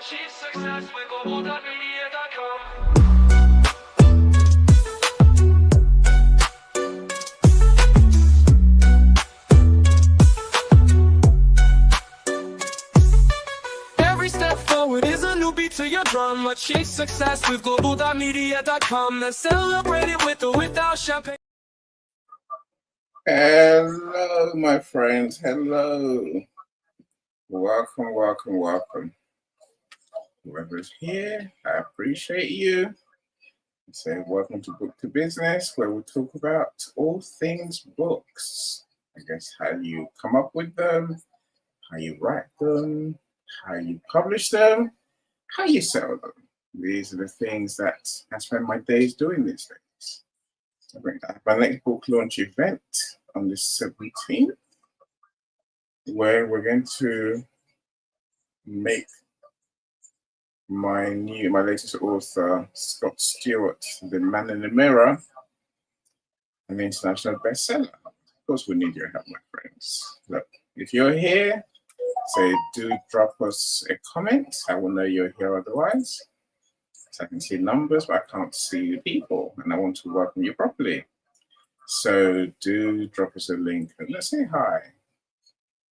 Achieve success with Global.Media.com. Every step forward is a new beat to your drum. Achieve success with Global.Media.com. Let's celebrate it with or without champagne. Hello, my friends. Hello. Welcome, welcome, welcome. Whoever's here, I appreciate you. So, welcome to Book to Business, where we talk about all things books. I guess how you come up with them, how you write them, how you publish them, how you sell them. These are the things that I spend my days doing these days. I have my next book launch event on the 17th, where we're going to make my latest author, Scott Stewart, The Man in the Mirror, an international bestseller. Of course, we need your help, my friends. Look, if you're here, do drop us a comment. I will know you're here otherwise. So I can see numbers, but I can't see the people, and I want to welcome you properly. So do drop us a link and let's say hi.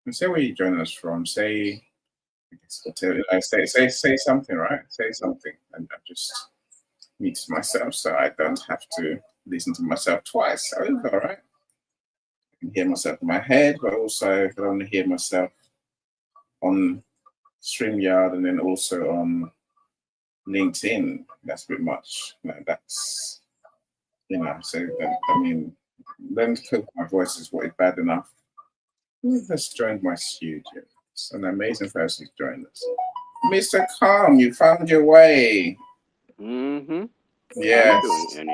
And say where you join us from. Say something, right? Say something, and I just mute myself so I don't have to listen to myself twice over, right? I can hear myself in my head, but also I can only hear myself on StreamYard and then also on LinkedIn. That's a bit much. That's so I mean, learn to cope with my voice is what is bad enough. Who has joined my studio? It's an amazing person who's joined us. Mr. Calm, you found your way. Mm-hmm. Yes. How you doing,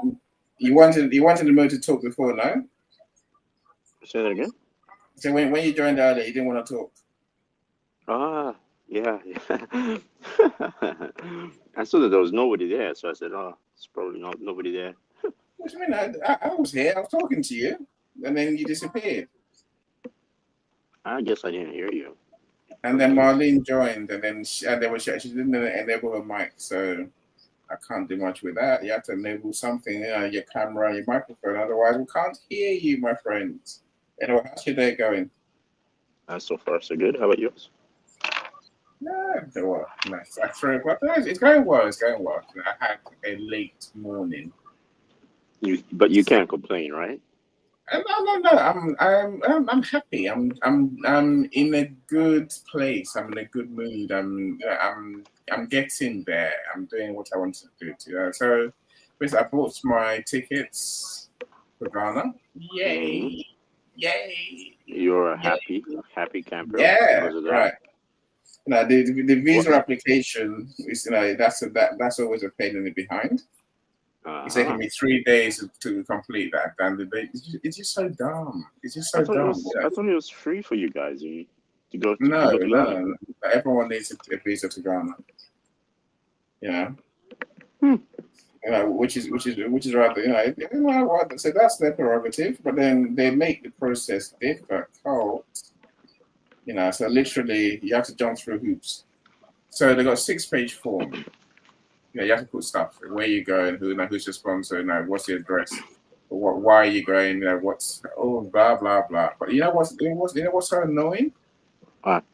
Annie? You wanted the mood to talk before, no? Say that again? So when you joined earlier, you didn't want to talk. Yeah. I saw that there was nobody there, so I said, it's probably not nobody there. What do you mean? I was here. I was talking to you, and then you disappeared. I guess I didn't hear you. And then Marlene joined, and then she didn't enable her mic, so I can't do much with that. You have to enable something, your camera, your microphone. Otherwise, we can't hear you, my friends. Anyway, how's your day going? So far, so good. How about yours? Yeah, well, nice. It's going well. It's going well. I had a late morning. But you can't complain, right? No. I'm happy. I'm in a good place. I'm in a good mood. I'm getting there. I'm doing what I want to do. So, basically, I bought my tickets for Ghana. Yay! Yay! You're a happy camper. Yeah, Because of that. right. Now the visa application is that's always a pain in the behind. It's taking me 3 days to complete that, and it's just so dumb. It's just so dumb. I thought it was free for you guys to go to No. Ghana. Everyone needs a visa to Ghana. Which is rather what. So that's their prerogative, but then they make the process difficult. So literally you have to jump through hoops. So they got a 6-page form. You have to put stuff where you go and who's your sponsor, what's the address, why are you going, what's blah blah blah. But you know what's so annoying? What?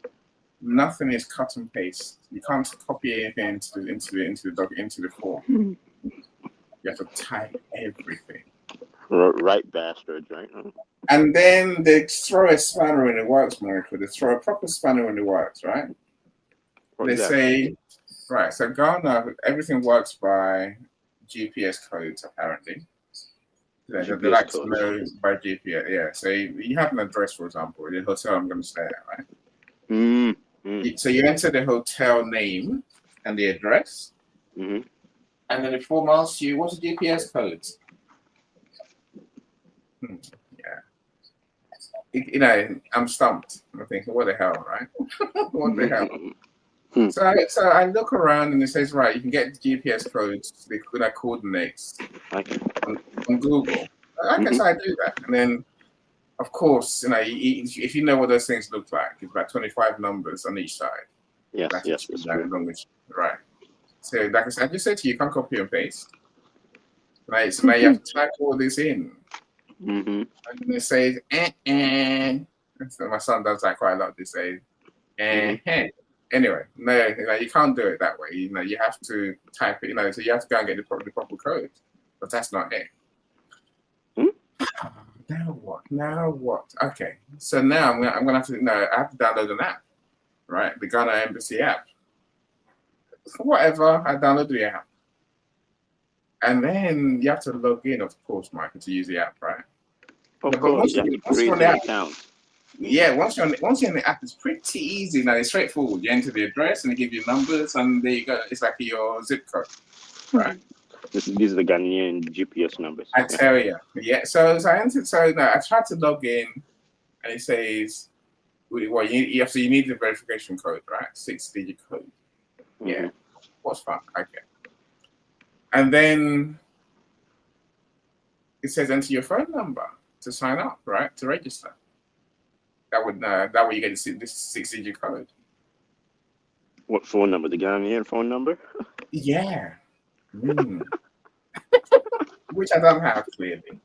Nothing is cut and paste. You can't copy anything into the form. You have to type everything. Right, bastards, right? And then they throw a spanner in the works, Michael. They throw a proper spanner in the works, right? They say, right, so Ghana, everything works by GPS codes, apparently. They like to know by GPS, yeah. So you have an address, for example, the hotel I'm going to stay at, right? So you enter the hotel name and the address, and then it form asks you, what's the GPS code? Yeah. I'm stumped. I'm thinking, what the hell, right? What the hell? So I look around and it says, right, you can get the GPS codes, the coordinates on Google. I guess I do that. And then, of course, if you know what those things look like, it's about 25 numbers on each side. Yes, That's yes, that's true. right. So, like I just said to you, you can't copy and paste. Right. So now you have to type all this in. Mm-hmm. And it says, So my son does that quite a lot these days. Anyway, no, you can't do it that way. You have to type it. So you have to go and get the proper code, but that's not it. Now what? Now what? Okay, so now I'm gonna have to. No, I have to download an app, right? The Ghana Embassy app. Whatever, I download the app, and then you have to log in, of course, Michael, to use the app, right? Of course, you have to create an account. Yeah, once you're in the app, it's pretty easy. Now it's straightforward. You enter the address and they give you numbers, and there you go. It's like your zip code, right? These are the Ghanaian GPS numbers. I tell you, yeah. So I entered. So now I tried to log in, and it says, "Well, you need the verification code, right? 6-digit code." Yeah, what's fun? Okay. And then it says enter your phone number to sign up, right? To register. That way you get this 6-digit code. What phone number? The Ghanaian phone number? Yeah. Which I don't have, clearly.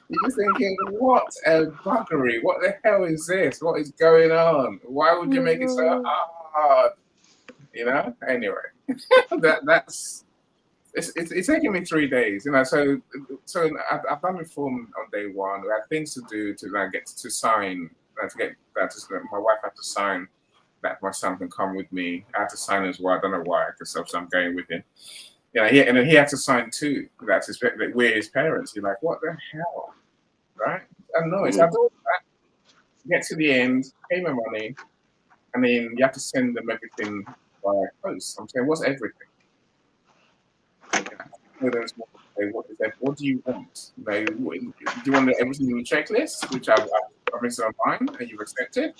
You're just thinking, what a buggery. What the hell is this? What is going on? Why would you make it so hard? Anyway. It's taking me 3 days, so I've done the form on day one. I had things to do to get to sign, to get that. My wife had to sign that my son can come with me. I had to sign as well. I don't know why, because I'm going with him. And then he had to sign too. That we're his parents. You're like, what the hell, right? I don't know. It's that. Get to the end, pay my money, and then you have to send them everything via post. I'm saying, what's everything? What do you want? Do you want everything in the checklist, which I've promised online and you've accepted?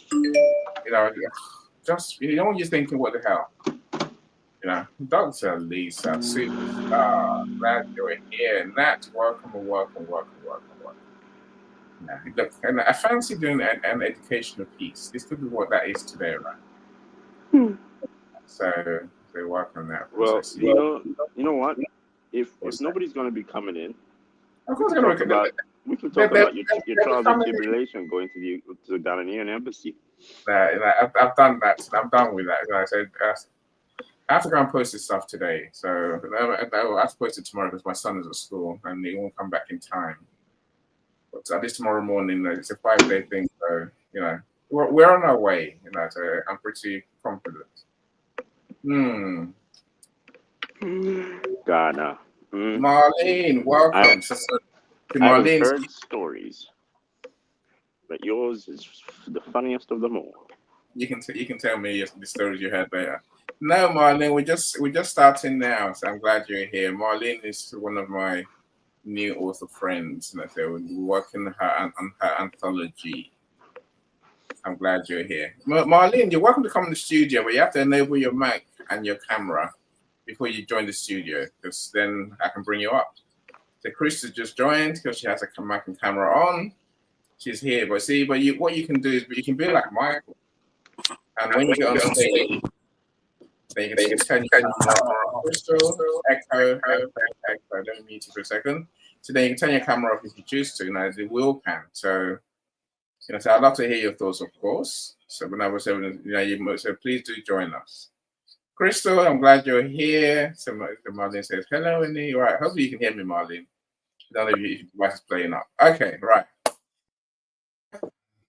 Just you're thinking, what the hell? Dr. Lisa, superstar, glad you're here. Nat, welcome. Now, look, and I fancy doing an educational piece. This could be what that is today, right? So work on that. Well, you know what? If nobody's going to be coming in, we can talk about your trials and tribulation going to the Ghanaian embassy. I've done that. I'm done with that. I said I have to go and post this stuff today. So I have to post it tomorrow because my son is at school and he won't come back in time. But at least tomorrow morning, it's a 5-day thing. So we're on our way. So I'm pretty confident. Ghana. Marlene, welcome. I've heard stories, but yours is the funniest of them all. You can tell me the stories you heard later. No, Marlene, we're just starting now, so I'm glad you're here. Marlene is one of my new author friends. We're working on her anthology. I'm glad you're here. Marlene, you're welcome to come in the studio, but you have to enable your mic and your camera before you join the studio, because then I can bring you up. So Krista just joined because she has a mic and camera on. She's here, but what you can do is you can be like Michael, and when you get on stage, then you can turn your camera on. Crystal, echo. Let me mute you for a second. So then you can turn your camera off if you choose to. The will can. So so I'd love to hear your thoughts, of course. So when I was saying, so please do join us. Crystal, I'm glad you're here. So Marlene says, hello, Annie. All right, hopefully you can hear me, Marlene. I don't know if your device is playing up. Okay, right.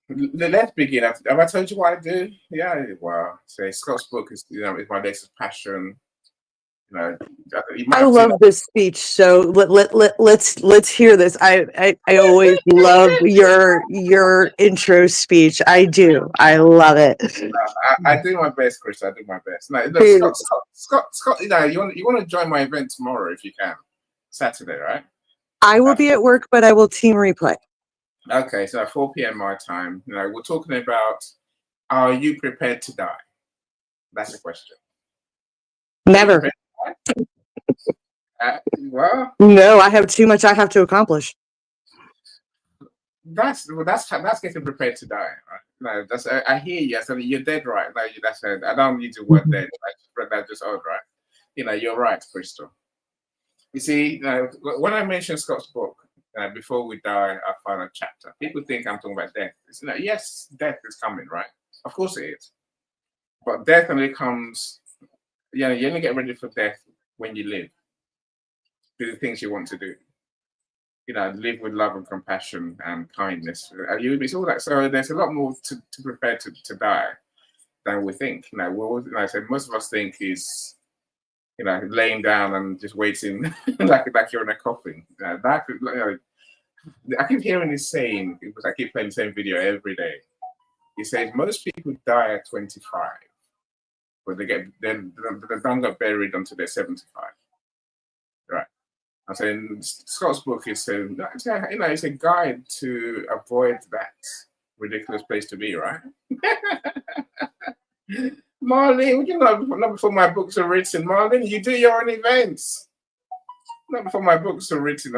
Let's begin. Have I told you what I do? Yeah, well, so Scott's book is is my latest passion. I love this speech. So let's hear this. I always love your intro speech. I do. I love it. I do my best, Chris. I do my best. No, look, Scott. You want to join my event tomorrow if you can. Saturday, right? I will be at work, but I will team replay. Okay, so at 4 p.m. my time. We're talking about: are you prepared to die? That's the question. Never. Well, no, I have too much I have to accomplish. That's getting prepared to die. No, that's I hear you. I said you're dead right. No, that's I don't use the word dead. I just read that just odd, right? You're right, Crystal. You see, when I mentioned Scott's book, Before We Die, Our Final Chapter, people think I'm talking about death. Yes, death is coming, right? Of course it is. But death only comes, you only get ready for death when you live. Do the things you want to do. Live with love and compassion and kindness. It's all that. So there's a lot more to prepare to die than we think. I said most of us think is laying down and just waiting like you're in a coffin. I keep hearing this saying because I keep playing the same video every day. He says most people die at 25, but they don't get buried until they're 75. Right. I'm saying Scott's book is it's a guide to avoid that ridiculous place to be, right? Marlene, not before my books are written. Marlene, you do your own events. Not before my books are written.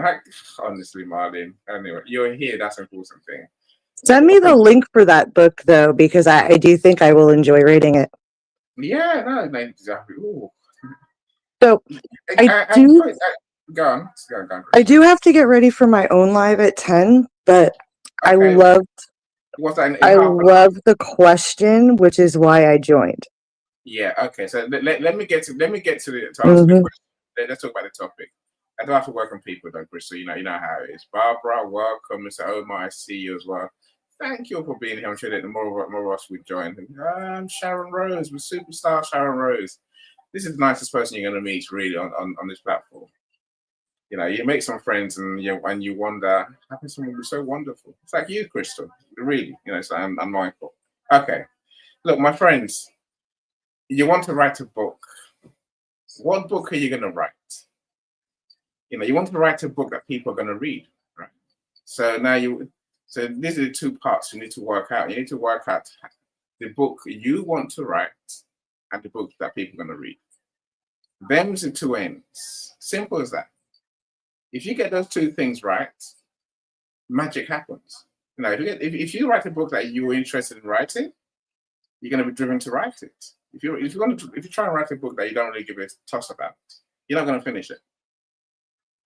Honestly, Marlene. Anyway, you're here. That's an important thing. Send me the link for that book, though, because I do think I will enjoy reading it. Yeah, no, exactly. Ooh. So go on. I do have to get ready for my own live at 10, but okay. I loved the question, which is why I joined. Yeah. Okay. So let me get to the answer the question. Let's talk about the topic. I don't have to work on people though, Bristol. You know how it is. Barbara, welcome. Mr. Omar, I see you as well. Thank you for being here. I'm sure that more of us would join. I'm Sharon Rose, with superstar Sharon Rose. This is the nicest person you're going to meet, really, on this platform. You make some friends and you wonder, how can someone be so wonderful? It's like you, Crystal. Really, so I'm Michael. Okay. Look, my friends, you want to write a book. What book are you going to write? You want to write a book that people are going to read, right? So now so these are the two parts you need to work out. You need to work out the book you want to write and the book that people are going to read. Them's the two ends. Simple as that. If you get those two things right, magic happens. If you write a book that you're interested in writing, you're going to be driven to write it. If you try and write a book that you don't really give a toss about, you're not going to finish it.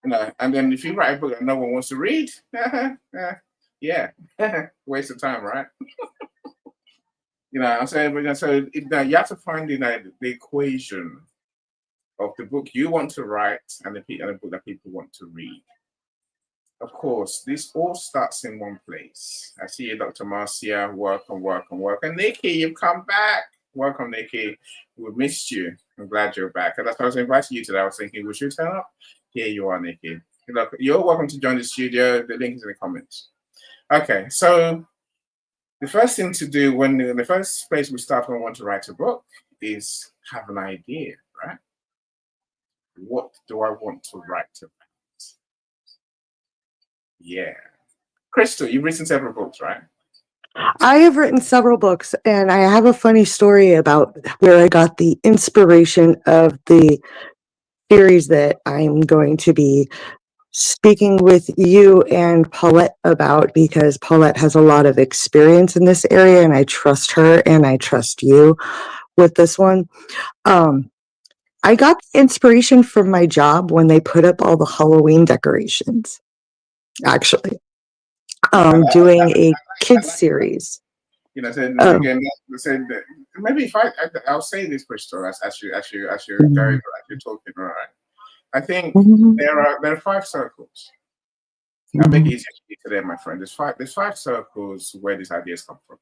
And then if you write a book that no one wants to read, yeah, waste of time, right? I'm saying, so you have to find the equation of the book you want to write and the book that people want to read. Of course, this all starts in one place. I see you, Dr. Marcia. Welcome. And Nikki, you've come back. Welcome, Nikki. We missed you. I'm glad you're back. And that's why I was inviting you today. I was thinking, would you turn up? Here you are, Nikki. Look, you're welcome to join the studio. The link is in the comments. Okay, so the first thing to do the first place we start when we want to write a book is have an idea, right? What do I want to write about? Yeah. Crystal, you've written several books, right? I have written several books, and I have a funny story about where I got the inspiration of the series that I'm going to be speaking with you and Paulette about, because Paulette has a lot of experience in this area, and I trust her and I trust you with this one. I got inspiration from my job when they put up all the Halloween decorations, actually. Doing a kids series. Again, maybe if I'll say this, Crystal, as you're going, as you're talking, all right. I think there are 5 circles. I'll make it easier to them, my friend. There's five circles where these ideas come from.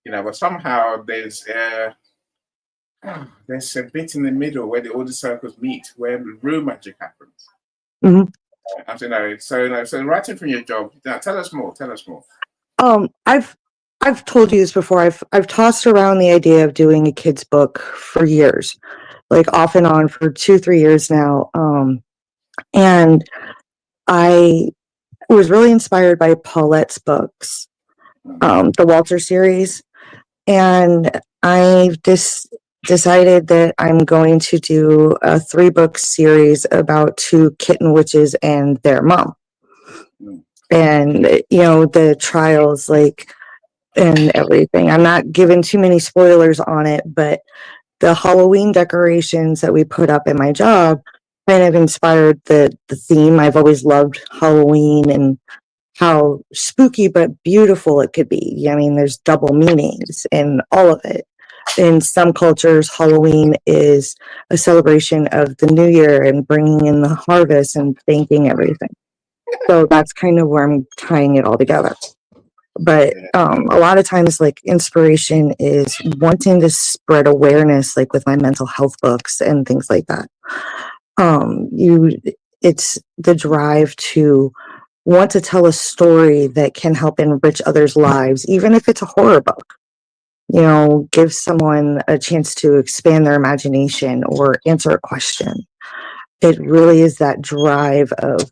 But somehow there's a bit in the middle where all the circles meet, where the real magic happens. So writing from your job. Now, tell us more. I've told you this before. I've tossed around the idea of doing a kids book for years, like off and on for 2-3 years now. And I was really inspired by Paulette's books, the Walter series, and I've decided that I'm going to do a 3-book series about 2 kitten witches and their mom. And the trials, like and everything. I'm not giving too many spoilers on it, but the Halloween decorations that we put up in my job kind of inspired the theme. I've always loved Halloween and how spooky but beautiful it could be. I mean, there's double meanings in all of it. In some cultures, Halloween is a celebration of the new year and bringing in the harvest and thanking everything. So that's kind of where I'm tying it all together. But a lot of times, like, inspiration is wanting to spread awareness, like with my mental health books and things like that. It's the drive to want to tell a story that can help enrich others' lives, even if it's a horror book. Give someone a chance to expand their imagination or answer a question. It really is that drive of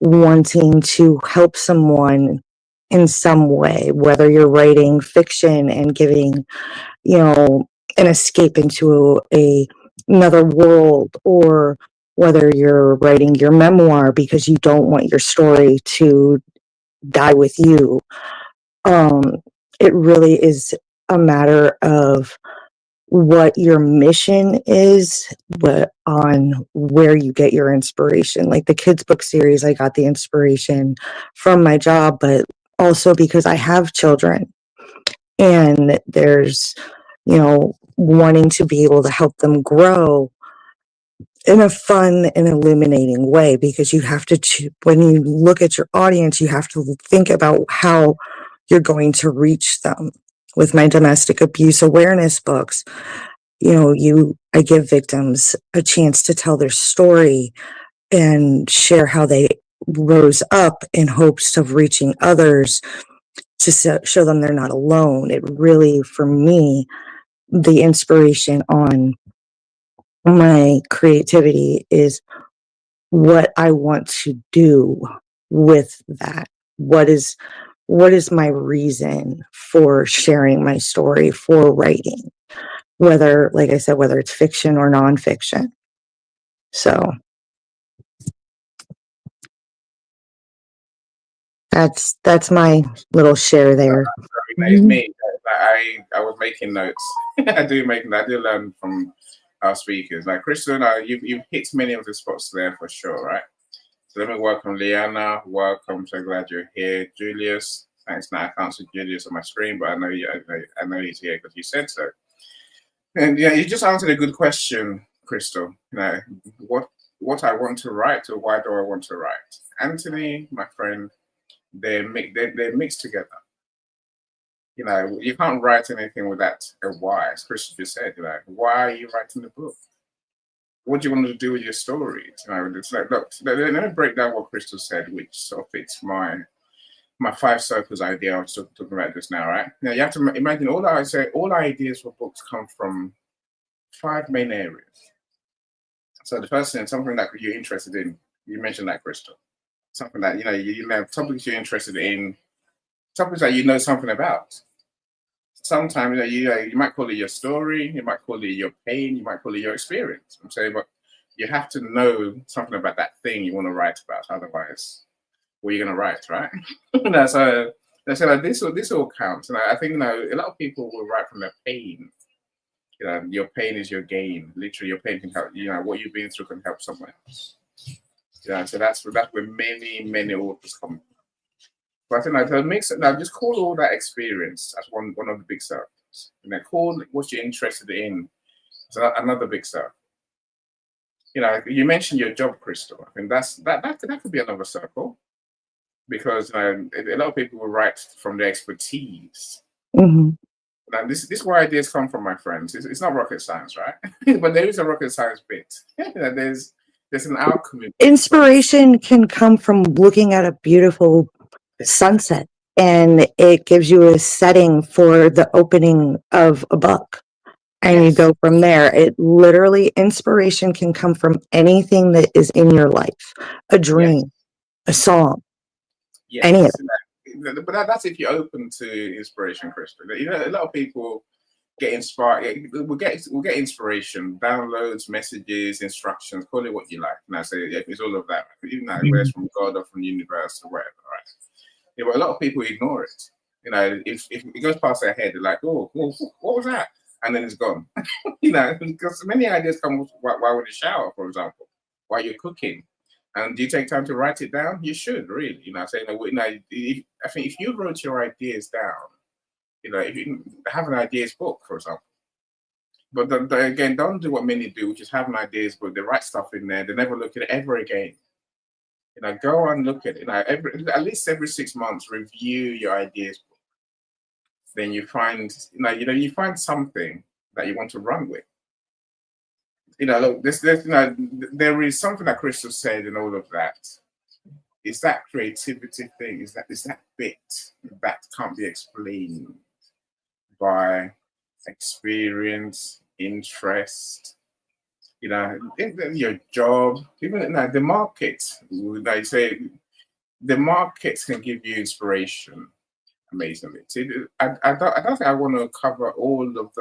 wanting to help someone in some way, whether you're writing fiction and giving, an escape into another world, or whether you're writing your memoir because you don't want your story to die with you. It really is a matter of what your mission is, but on where you get your inspiration. Like the kids book series, I got the inspiration from my job, but also because I have children, and there's, wanting to be able to help them grow in a fun and illuminating way, because you have to, when you look at your audience, you have to think about how you're going to reach them. With my domestic abuse awareness books, I give victims a chance to tell their story and share how they rose up in hopes of reaching others, to show them they're not alone. It really, for me, the inspiration on my creativity is what I want to do with that. What is my reason for sharing my story, for writing? Whether, like I said, whether it's fiction or nonfiction. So that's my little share there. It's me. I was making notes. I do learn from our speakers. Like Crystal, you've hit many of the spots there for sure, right? So let me welcome Liana. Welcome. So glad you're here, Julius. Thanks. Now I can't see Julius on my screen, but I know he's here because you said so. And yeah, you just answered a good question, Crystal. What I want to write, or why do I want to write? Anthony, my friend, they're mixed together. You can't write anything without a why. As Crystal just said, why are you writing the book? What do you want to do with your stories? It's like, look, let me break down what Crystal said, which sort of fits my 5 circles idea I was talking about just now, right? Now you have to imagine all ideas for books come from 5 main areas. So the first thing, something that you're interested in. You mentioned that, Crystal. Something that topics you're interested in, topics that something about. Sometimes you might call it your story, you might call it your pain, you might call it your experience. I'm saying, but you have to know something about that thing you want to write about. Otherwise, what are you going to write, right? So this all counts. And I think a lot of people will write from their pain. Your pain is your gain. Literally, your pain can help. What you've been through can help someone else. So that's where many authors come from. But I think just call all that experience as one of the big circles. Call what you're interested in as another big circle. You mentioned your job, Crystal. I think that could be another circle, because a lot of people will write from their expertise. Mm-hmm. Now, this is where ideas come from, my friends. It's not rocket science, right? But there is a rocket science bit. There's an alchemy. Inspiration can come from looking at a beautiful sunset, and it gives you a setting for the opening of a book, and you go from there. It literally, inspiration can come from anything that is in your life, a dream, a song, any of it. But that's if you're open to inspiration, Crystal. A lot of people get inspired. We'll get inspiration, downloads, messages, instructions, call it what you like. And I say it's all of that. Even whether it's from God or from the universe or whatever, right? But a lot of people ignore it. You know, if it goes past their head, they're like, oh, what was that? And then it's gone. You know, because many ideas come while in the shower, for example, while you're cooking. And do you take time to write it down? You should really, you know. Saying, you know, I think if you wrote your ideas down, you know, if you have an ideas book, for example. But again, don't do what many do, which is have an ideas book. They write stuff in there. They never look at it ever again. You know, go and look at it. You know, at least every 6 months, review your ideas book. Then you find, you find something that you want to run with. You know, look, there is something that Crystal said and all of that. It's that creativity thing. Is that bit that can't be explained by experience, interest, you know, your job, even the market. Like say, the markets can give you inspiration amazingly. See, I don't think I want to cover all of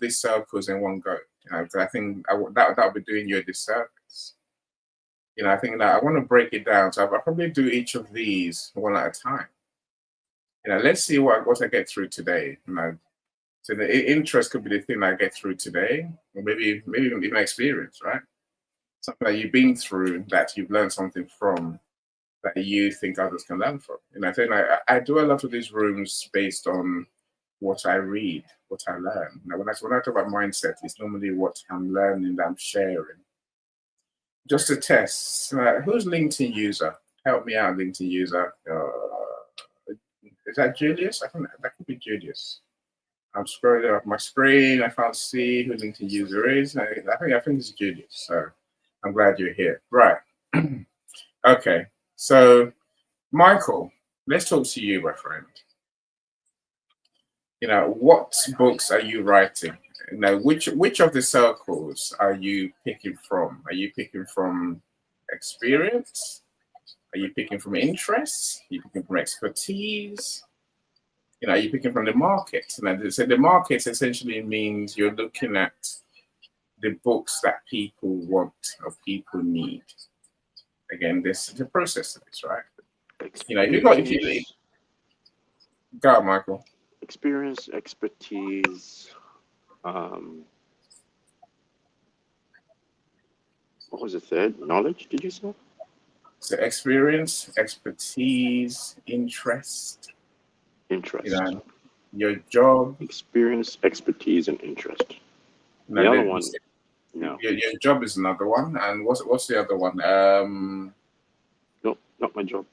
these circles in one go. You know, 'cause I think that would be doing you a disservice. You know, I think that I want to break it down. So I'll probably do each of these one at a time. You know, let's see what I get through today. You know, so the interest could be the thing I get through today, or maybe even experience, right? Something that you've been through that you've learned something from that you think others can learn from. You know, I think I do a lot of these rooms based on what I read, what I learn. Now, when I talk about mindset, it's normally what I'm learning that I'm sharing. Just to test, who's LinkedIn user? Help me out, LinkedIn user. Is that Julius? I think that could be Julius. I'm scrolling up my screen. I can't see who LinkedIn user is. I think it's Julius. So I'm glad you're here. Right. Okay. So, Michael, let's talk to you, my friend. You know, what books are you writing? You know, which of the circles are you picking from? Are you picking from experience? Are you picking from interest? Are you picking from expertise? You know, are you picking from the market? And so the market essentially means you're looking at the books that people want or people need. Again, this is the process of this, right? You know, if you go on, Michael. Experience, expertise, what was the third? Knowledge, did you say? So experience, expertise, interest. Interest. You know, your job. Experience, expertise, and interest. You know, the other one, no. Your job is another one. And what's the other one? No, not my job.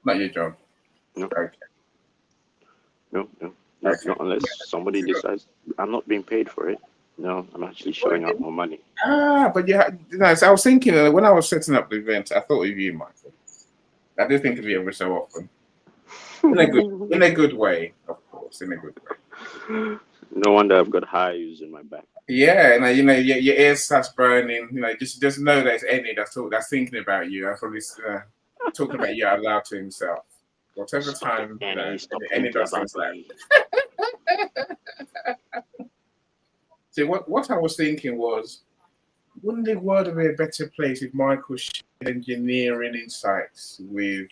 Not your job. No. Okay. No. Okay. Not unless somebody decides I'm not being paid for it. No, I'm actually showing out more money. But so I was thinking when I was setting up the event, I thought of you, Michael. I do think of you every so often. In a good way, of course, in a good way. No wonder I've got hives in my back. Yeah, and you know your ear starts burning. You know, just know that it's Eddie that's thinking about you. I'm probably talking about you out loud to himself. Whatever time, Eddie does things like. See, what I was thinking was, wouldn't the world be a better place if Michael shared engineering insights with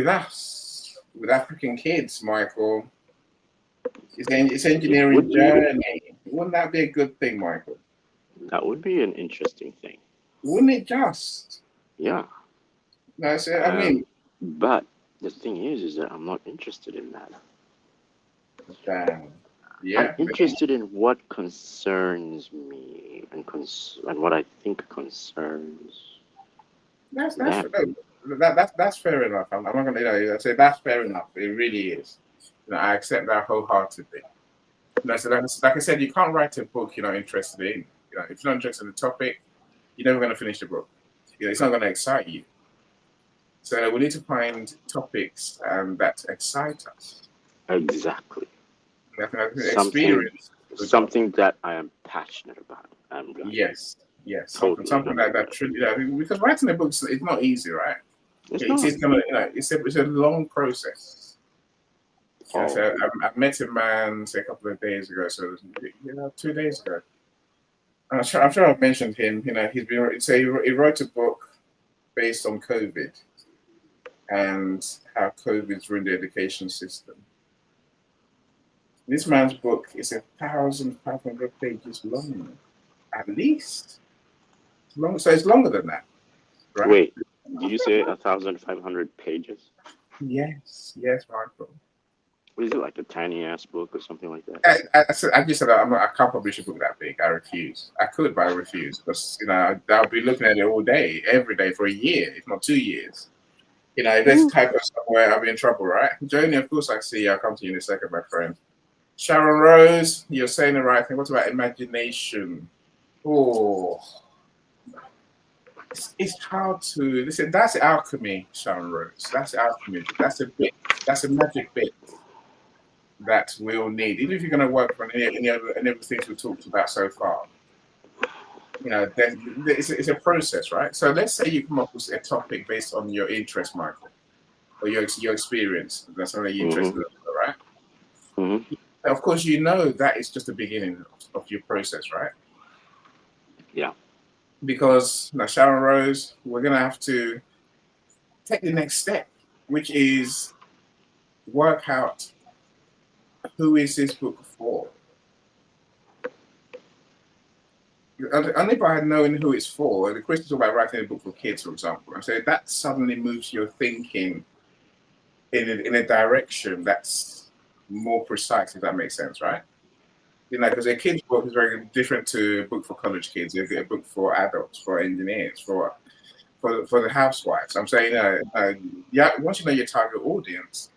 us, with African kids, Michael? It's engineering journey. Wouldn't that be a good thing, Michael? That would be an interesting thing. Wouldn't it just? Yeah. No, so, I mean. But the thing is that I'm not interested in that. Damn. Yeah. I'm interested in what concerns me and what I think concerns. That's fair enough. I'm not gonna say that's fair enough. It really is. You know, I accept that wholeheartedly. You know, so like I said, you can't write a book you're not interested in. You know, if you're not interested in the topic, you're never going to finish the book. You know, it's not going to excite you. So we need to find topics that excite us. Exactly. Experience. Something that I am passionate about. Yes. Totally something like that. Because writing a book is not easy, right? It's a long process. Oh. So I met a man a couple of days ago. So 2 days ago. I'm sure I've mentioned him. You know, he wrote a book based on COVID, and how COVID's ruined the education system. This man's book is 1,500 pages long, at least. Long, so it's longer than that, right? Wait, did you say 1,500 pages? Yes, Michael. What is it, like a tiny ass book or something like that? I just said I can't publish a book that big. I refuse. I could, but I refuse because I'll be looking at it all day, every day for a year, if not 2 years. If there's type of stuff where I'll be in trouble, right? Joni, of course I see. I'll come to you in a second, my friend. Sharon Rose, you're saying the right thing. What about imagination? Oh, it's hard to listen. That's alchemy, Sharon Rose. That's alchemy. That's a bit. That's a magic bit that we'll need, even if you're going to work on any other things we've talked about so far. Then it's a process, right? So let's say you come up with a topic based on your interest, Michael, or your experience. That's something you're interested in, right? Mm-hmm. Of course, that is just the beginning of your process, right? Yeah. Because now, Sharon Rose, we're going to have to take the next step, which is work out who is this book for. Only by knowing who it's for, the Christians talk about writing a book for kids, for example. And so that suddenly moves your thinking in a direction that's more precise, if that makes sense, right? Because a kid's book is very different to a book for college kids, a book for adults, for engineers, for the housewives. I'm saying, once you know your target audience,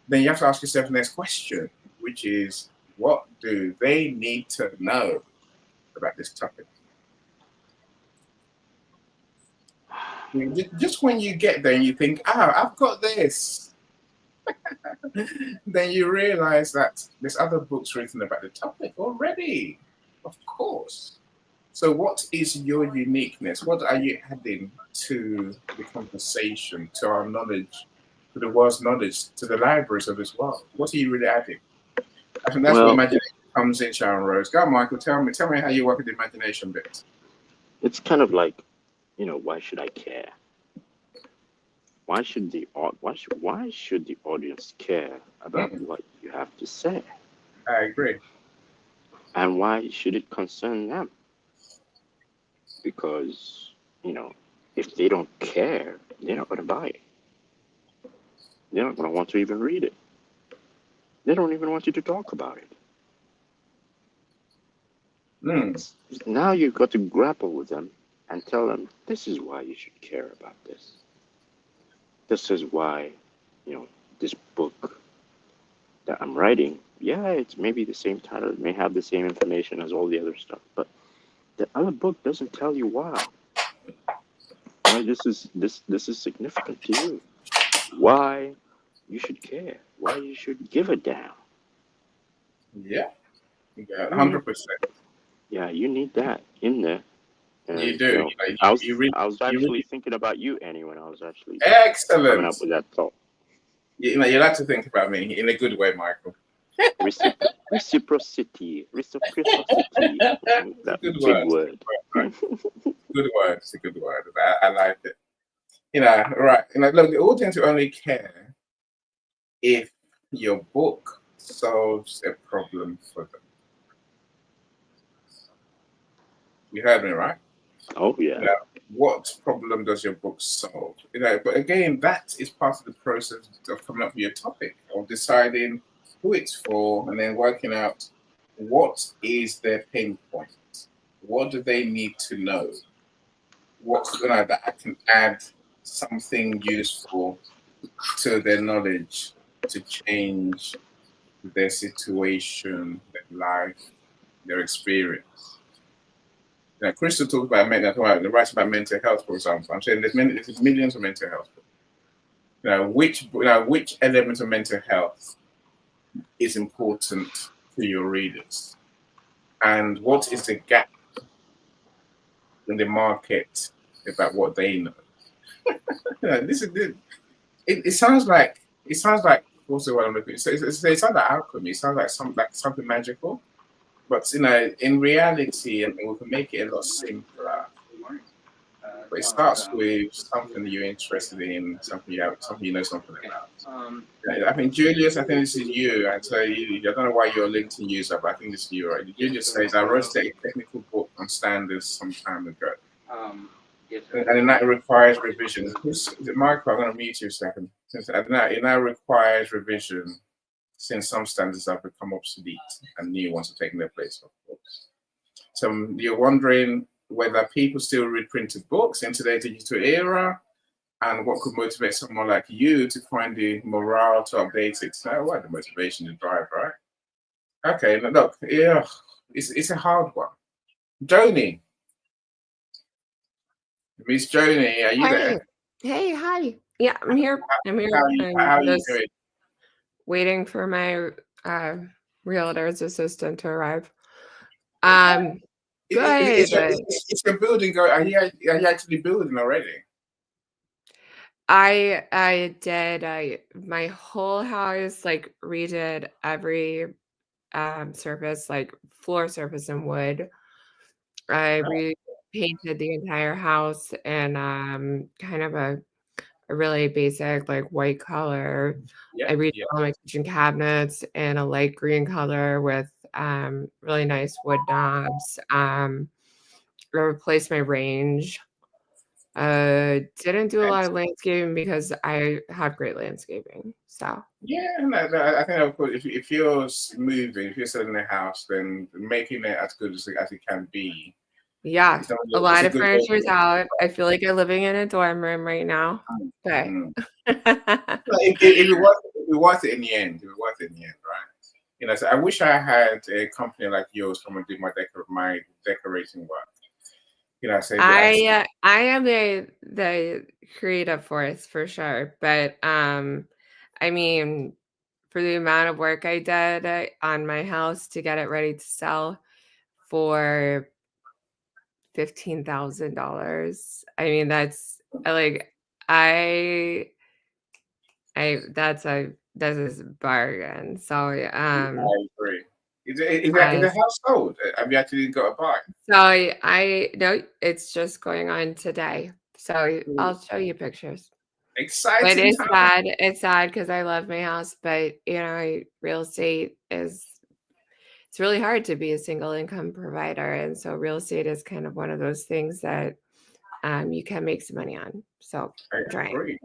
then you have to ask yourself the next question, which is, what do they need to know about this topic? Just when you get there and you think, I've got this, then you realize that there's other books written about the topic already, of course. So what is your uniqueness? What are you adding to the conversation, to our knowledge, to the world's knowledge, to the libraries of this world? What are you really adding? I think that's where imagination comes in, Sharon Rose. Go on, Michael, tell me how you work with the imagination bit. It's kind of like, why should I care? Why should the audience care about what you have to say? I agree. And why should it concern them? Because, if they don't care, they're not going to buy it. They're not going to want to even read it. They don't even want you to talk about it. Now you've got to grapple with them and tell them, this is why you should care about this. This is why, this book that I'm writing, it's maybe the same title, it may have the same information as all the other stuff, but the other book doesn't tell you why this is significant to you, why you should care, why you should give a damn. Yeah, 100%. Yeah, you need that in there. And, you do. I was actually thinking about you, Annie, when I was actually excellent coming up with that thought. You like to think about me in a good way, Michael. Reciprocity. That's a good word. Good word. It's a good word. I like it. Right. Look, the audience will only care if your book solves a problem for them. You heard me, right? Oh, yeah. What problem does your book solve? But again, that is part of the process of coming up with your topic, of deciding who it's for, and then working out what is their pain point. What do they need to know? What that I can add something useful to their knowledge to change their situation, their life, their experience. Crystal talks about writes about mental health, for example. I'm saying there's millions of mental health. Which element of mental health is important to your readers, and what is the gap in the market about what they know? It sounds like what's the word I'm looking? It sounds like alchemy. It sounds like something magical. But in reality, we can make it a lot simpler. But it starts with something that you're interested in, something something you know something about. I think Julius, I think this is you. And so I don't know why you're a LinkedIn user, but I think this is you, right? Julius says, I wrote a technical book on standards some time ago. And that requires revision. Is it Michael? I'm going to mute you a second. It now requires revision since some standards have become obsolete and new ones are taking their place, of course. So you're wondering whether people still read printed books in today's digital era, and what could motivate someone like you to find the morale to update it. So what the motivation to drive, right? Okay, now look, yeah, it's a hard one. Joni, Miss Joni, are you there? Hey, hi. Yeah, I'm here. I'm here. How are I'm you just doing? waiting for my realtor's assistant to arrive. Good. It's your building going? Are you actually building already? I did my whole house, like, redid every surface, like floor surface in wood. I repainted the entire house in kind of a really basic, like, white color. I redid all my kitchen cabinets in a light green color with really nice wood knobs. I replaced my range. Didn't do a lot of landscaping because I have great landscaping. So Yeah, no, I think of course, if you're moving, if you're selling a house, then making it as good as it can be. yeah, a It's lot a of good way furniture is out. I feel like I'm living in a dorm room right now. Okay. It worth it in the end. It was worth it in the end, right? You know, so I wish I had a company like yours come and do my decorating work. You know, say I am the creative force for sure, but I mean, for the amount of work I did on my house to get it ready to sell for $15,000. I mean, that's like I that's a bargain. So I agree. Is the house sold? Have you actually got a buy? So I no, it's just going on today. So I'll show you pictures. But Exciting it's time. sad. It's sad because I love my house, but real estate it's really hard to be a single income provider, and so real estate is kind of one of those things that you can make some money on. So I I'm trying. agree.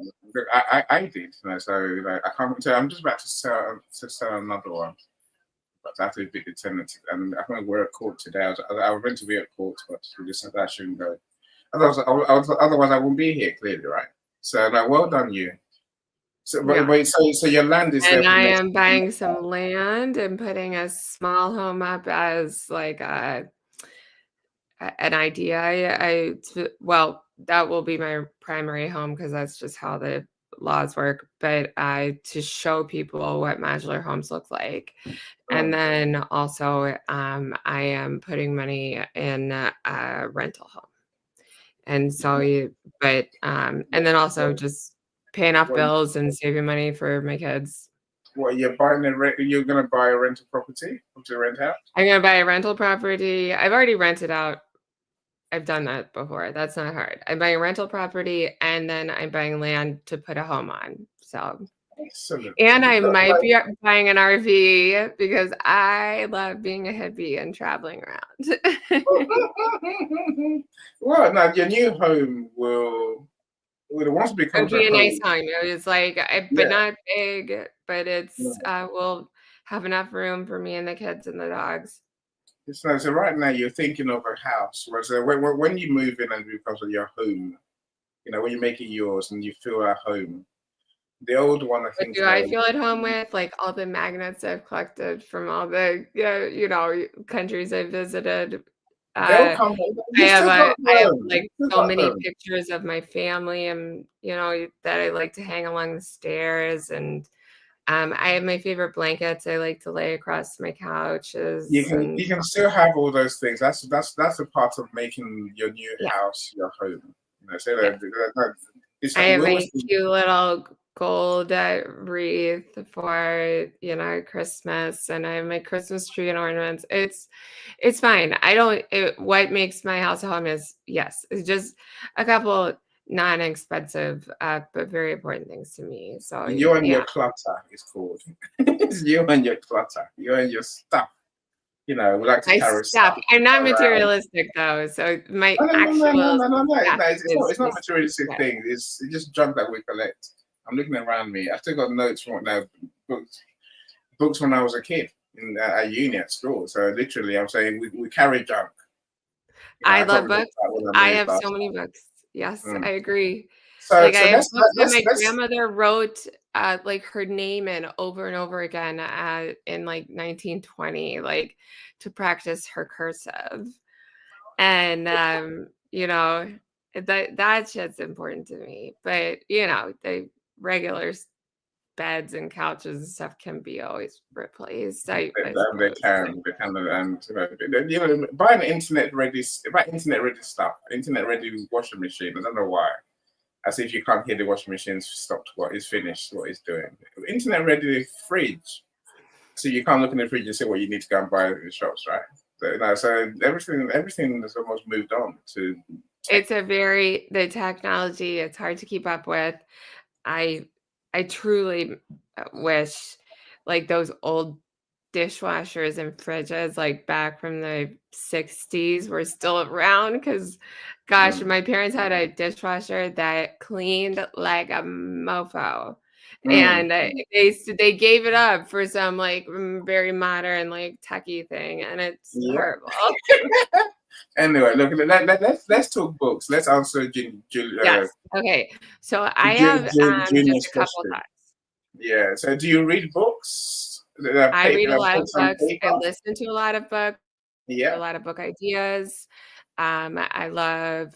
I did. You know, so like I can't tell. I'm just about to sell another one, but I have to be the tenant. And I think we're at court today. I was meant to be at court, but we decided I shouldn't go. Otherwise, I wouldn't be here. Clearly, right? So, like, well done, you. So, so your land is there And for the I next. am buying some land and putting a small home up as like an idea. Well, that will be my primary home because that's just how the laws work. But to show people what modular homes look like, and then also I am putting money in a rental home, and so and then also just paying off bills and saving money for my kids. What you're you're gonna buy a rental property to rent out? I'm gonna buy a rental property. I've already rented out. I've done that before. That's not hard. I'm buying a rental property and then I'm buying land to put a home on. So, excellent. And I might be buying an RV because I love being a hippie and traveling around. Well, now your new home will once it becomes It'll be a home. nice home. It's like, but not big, but we'll have enough room for me and the kids and the dogs. So right now you're thinking of a house. So when you move in and it becomes your home, when you make it yours and you feel at home, the old one, I think. Do I feel at home with like all the magnets I've collected from all the countries I've visited? They'll come. I have like so many pictures of my family, and that I like to hang along the stairs, and I have my favorite blankets I like to lay across my couches. You can still have all those things. That's a part of making your new house your home. I have my cute little gold wreath for Christmas, and I have my Christmas tree and ornaments. It's fine. What makes my house a home is, yes, it's just a couple non-expensive but very important things to me. So You and yeah, your clutter is called. It's you and your clutter. You and your stuff. We like to my carry stuff. stuff I'm not around. materialistic though, so my No, no, no, no, no, actual no, no, no. stuff It's is not just materialistic yeah. thing. It's just junk that we collect. I'm looking around me. I still got notes from books when I was a kid at uni at school. So literally, I'm saying we carry junk. I I love can't remember books. when I I moved have so last many books. Yes, time. I agree. So Like I so have let's books that let's my let's grandmother wrote like her name in over and over again in like 1920, like to practice her cursive. And that shit's important to me. But the regular beds and couches and stuff can be always replaced. I they suppose. can buy internet ready stuff, internet ready washing machine. I don't know why. As if you can't hear the washing machine stopped what is finished, what it's doing. Internet ready fridge. So you can't look in the fridge and see what you need to go and buy in the shops, right? So everything has almost moved on to tech. It's the technology, it's hard to keep up with. I truly wish like those old dishwashers and fridges like back from the 60s were still around, because gosh, Mm. my parents had a dishwasher that cleaned like a mofo. Mm. And they gave it up for some like very modern like techie thing, and it's Yeah. horrible. Anyway, look, let's talk books. Let's answer Yes. Okay. So I have just Junior's a couple question. thoughts. Yeah. So, do you read books? I read a lot of Books on books. I paper? listen to a lot of books, a Yeah. lot of book ideas. I love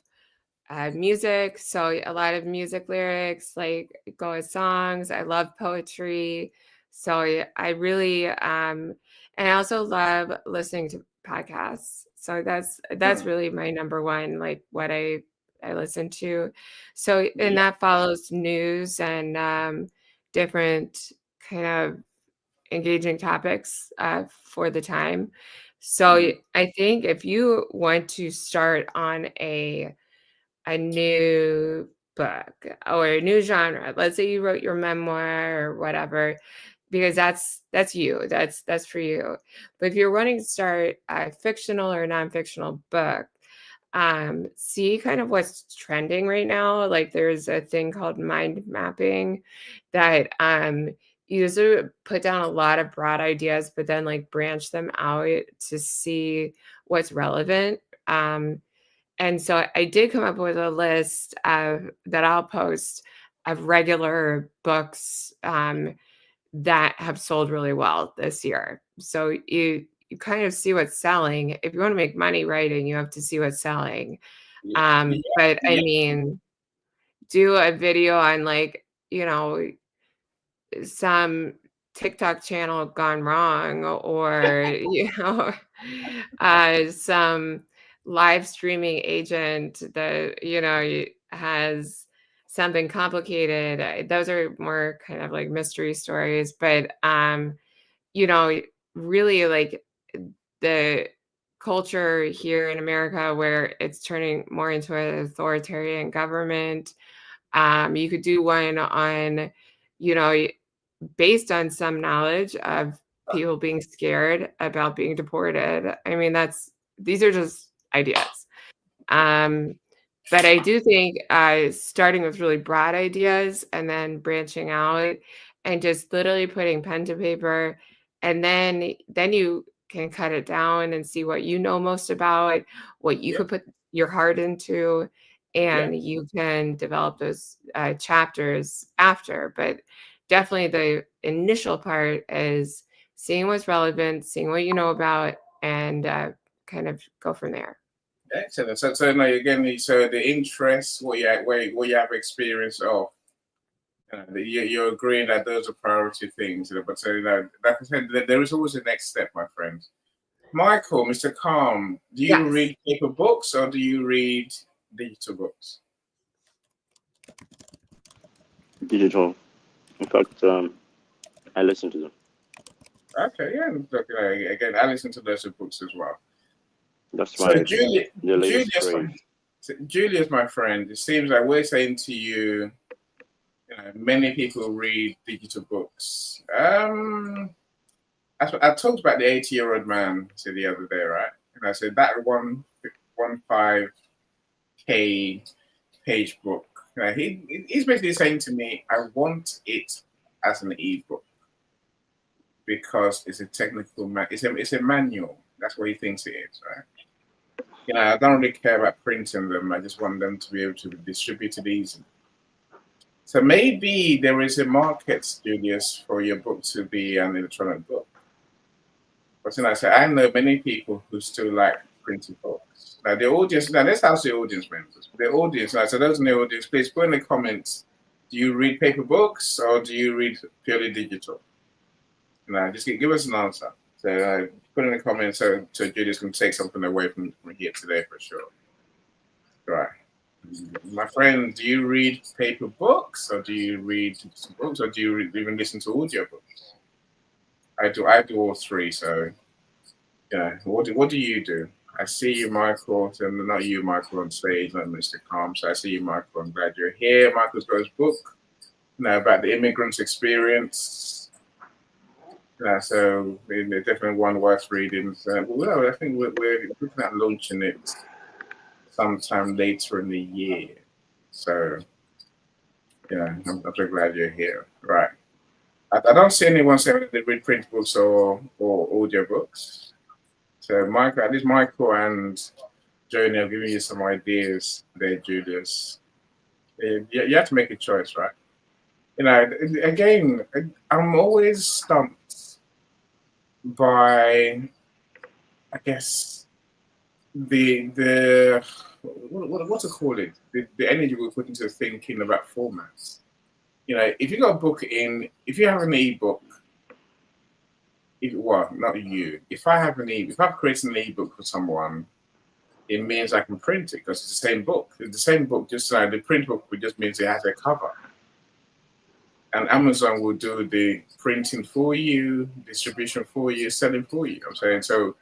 music, so a lot of music lyrics like go as songs. I love poetry, so I really and I also love listening to podcasts. So that's Mm. really my number one, like what I listen to. So and Yeah. that follows news and different kind of engaging topics for the time. So Mm. I think if you want to start on a new book or a new genre, let's say you wrote your memoir or whatever, because that's you, that's for you. But if you're wanting to start a fictional or non-fictional book, see kind of what's trending right now. Like there's a thing called mind mapping that you sort of put down a lot of broad ideas, but then like branch them out to see what's relevant. And so I did come up with a list that I'll post of regular books that have sold really well this year. So you kind of see what's selling. If you want to make money writing, you have to see what's selling. Yeah. Yeah. But I Yeah. mean, do a video on like, some TikTok channel gone wrong, or some live streaming agent that has something complicated. Those are more kind of like mystery stories, but you know really like the culture here in America where it's turning more into an authoritarian government. You could do one on, you know, based on some knowledge of people being scared about being deported. I mean, these are just ideas. Um, but I do think starting with really broad ideas and then branching out and just literally putting pen to paper, and then you can cut it down and see what you know most about, what you Yeah. could put your heart into, Yeah. and you can develop those chapters after. But definitely the initial part is seeing what's relevant, seeing what you know about, and kind of go from there. Excellent. So now again, so the interest, what you have experience of, you're agreeing that those are priority things. But so like I said, there is always a next step, my friend. Michael, Mr. Calm, do you Yes. read paper books or do you read digital books? Digital. In fact, I listen to them. Okay, yeah. Look, again, I listen to those books as well. That's So my the latest Julius, crave. Julius, my friend, it seems like we're saying to you, many people read digital books. I talked about the 80-year-old man the other day, right? And I said that 1.5K page book. He's basically saying to me, I want it as an ebook because it's a technical it's a manual. That's what he thinks it is, right? I don't really care about printing them. I just want them to be able to be distributed easily. So maybe there is a market, Julius, for your book to be an electronic book. But then I know many people who still like printed books. Now the audience, let's ask the audience members. The audience, so those in the audience, please put in the comments, do you read paper books or do you read purely digital? Just give us an answer. So put in the comments so Julius can take something away from here today for sure. Right. My friend, do you read paper books or do you read books or do you even listen to audiobooks? I do all three. So yeah, what do you do? I see you, Michael, and not you, Michael, on stage, not Mr. Calm. So I see you, Michael. I'm glad you're here. Michael's got his book about the immigrant's experience. So definitely one worth reading. So, well, I think we're looking at launching it sometime later in the year. So yeah, I'm so glad you're here. Right. I don't see anyone saying that they read print books or audio books. So Michael, at least Michael and Joni are giving you some ideas there, Julius. You have to make a choice, right? Again, I'm always stumped by, I guess, the what's it called? The energy we put into thinking about formats. If you got a book if you have an ebook, not you. If I've created an ebook for someone, it means I can print it because it's the same book. It's the same book, just like the print book just means it has a cover. And Amazon will do the printing for you, distribution for you, selling for you. I'm saying, so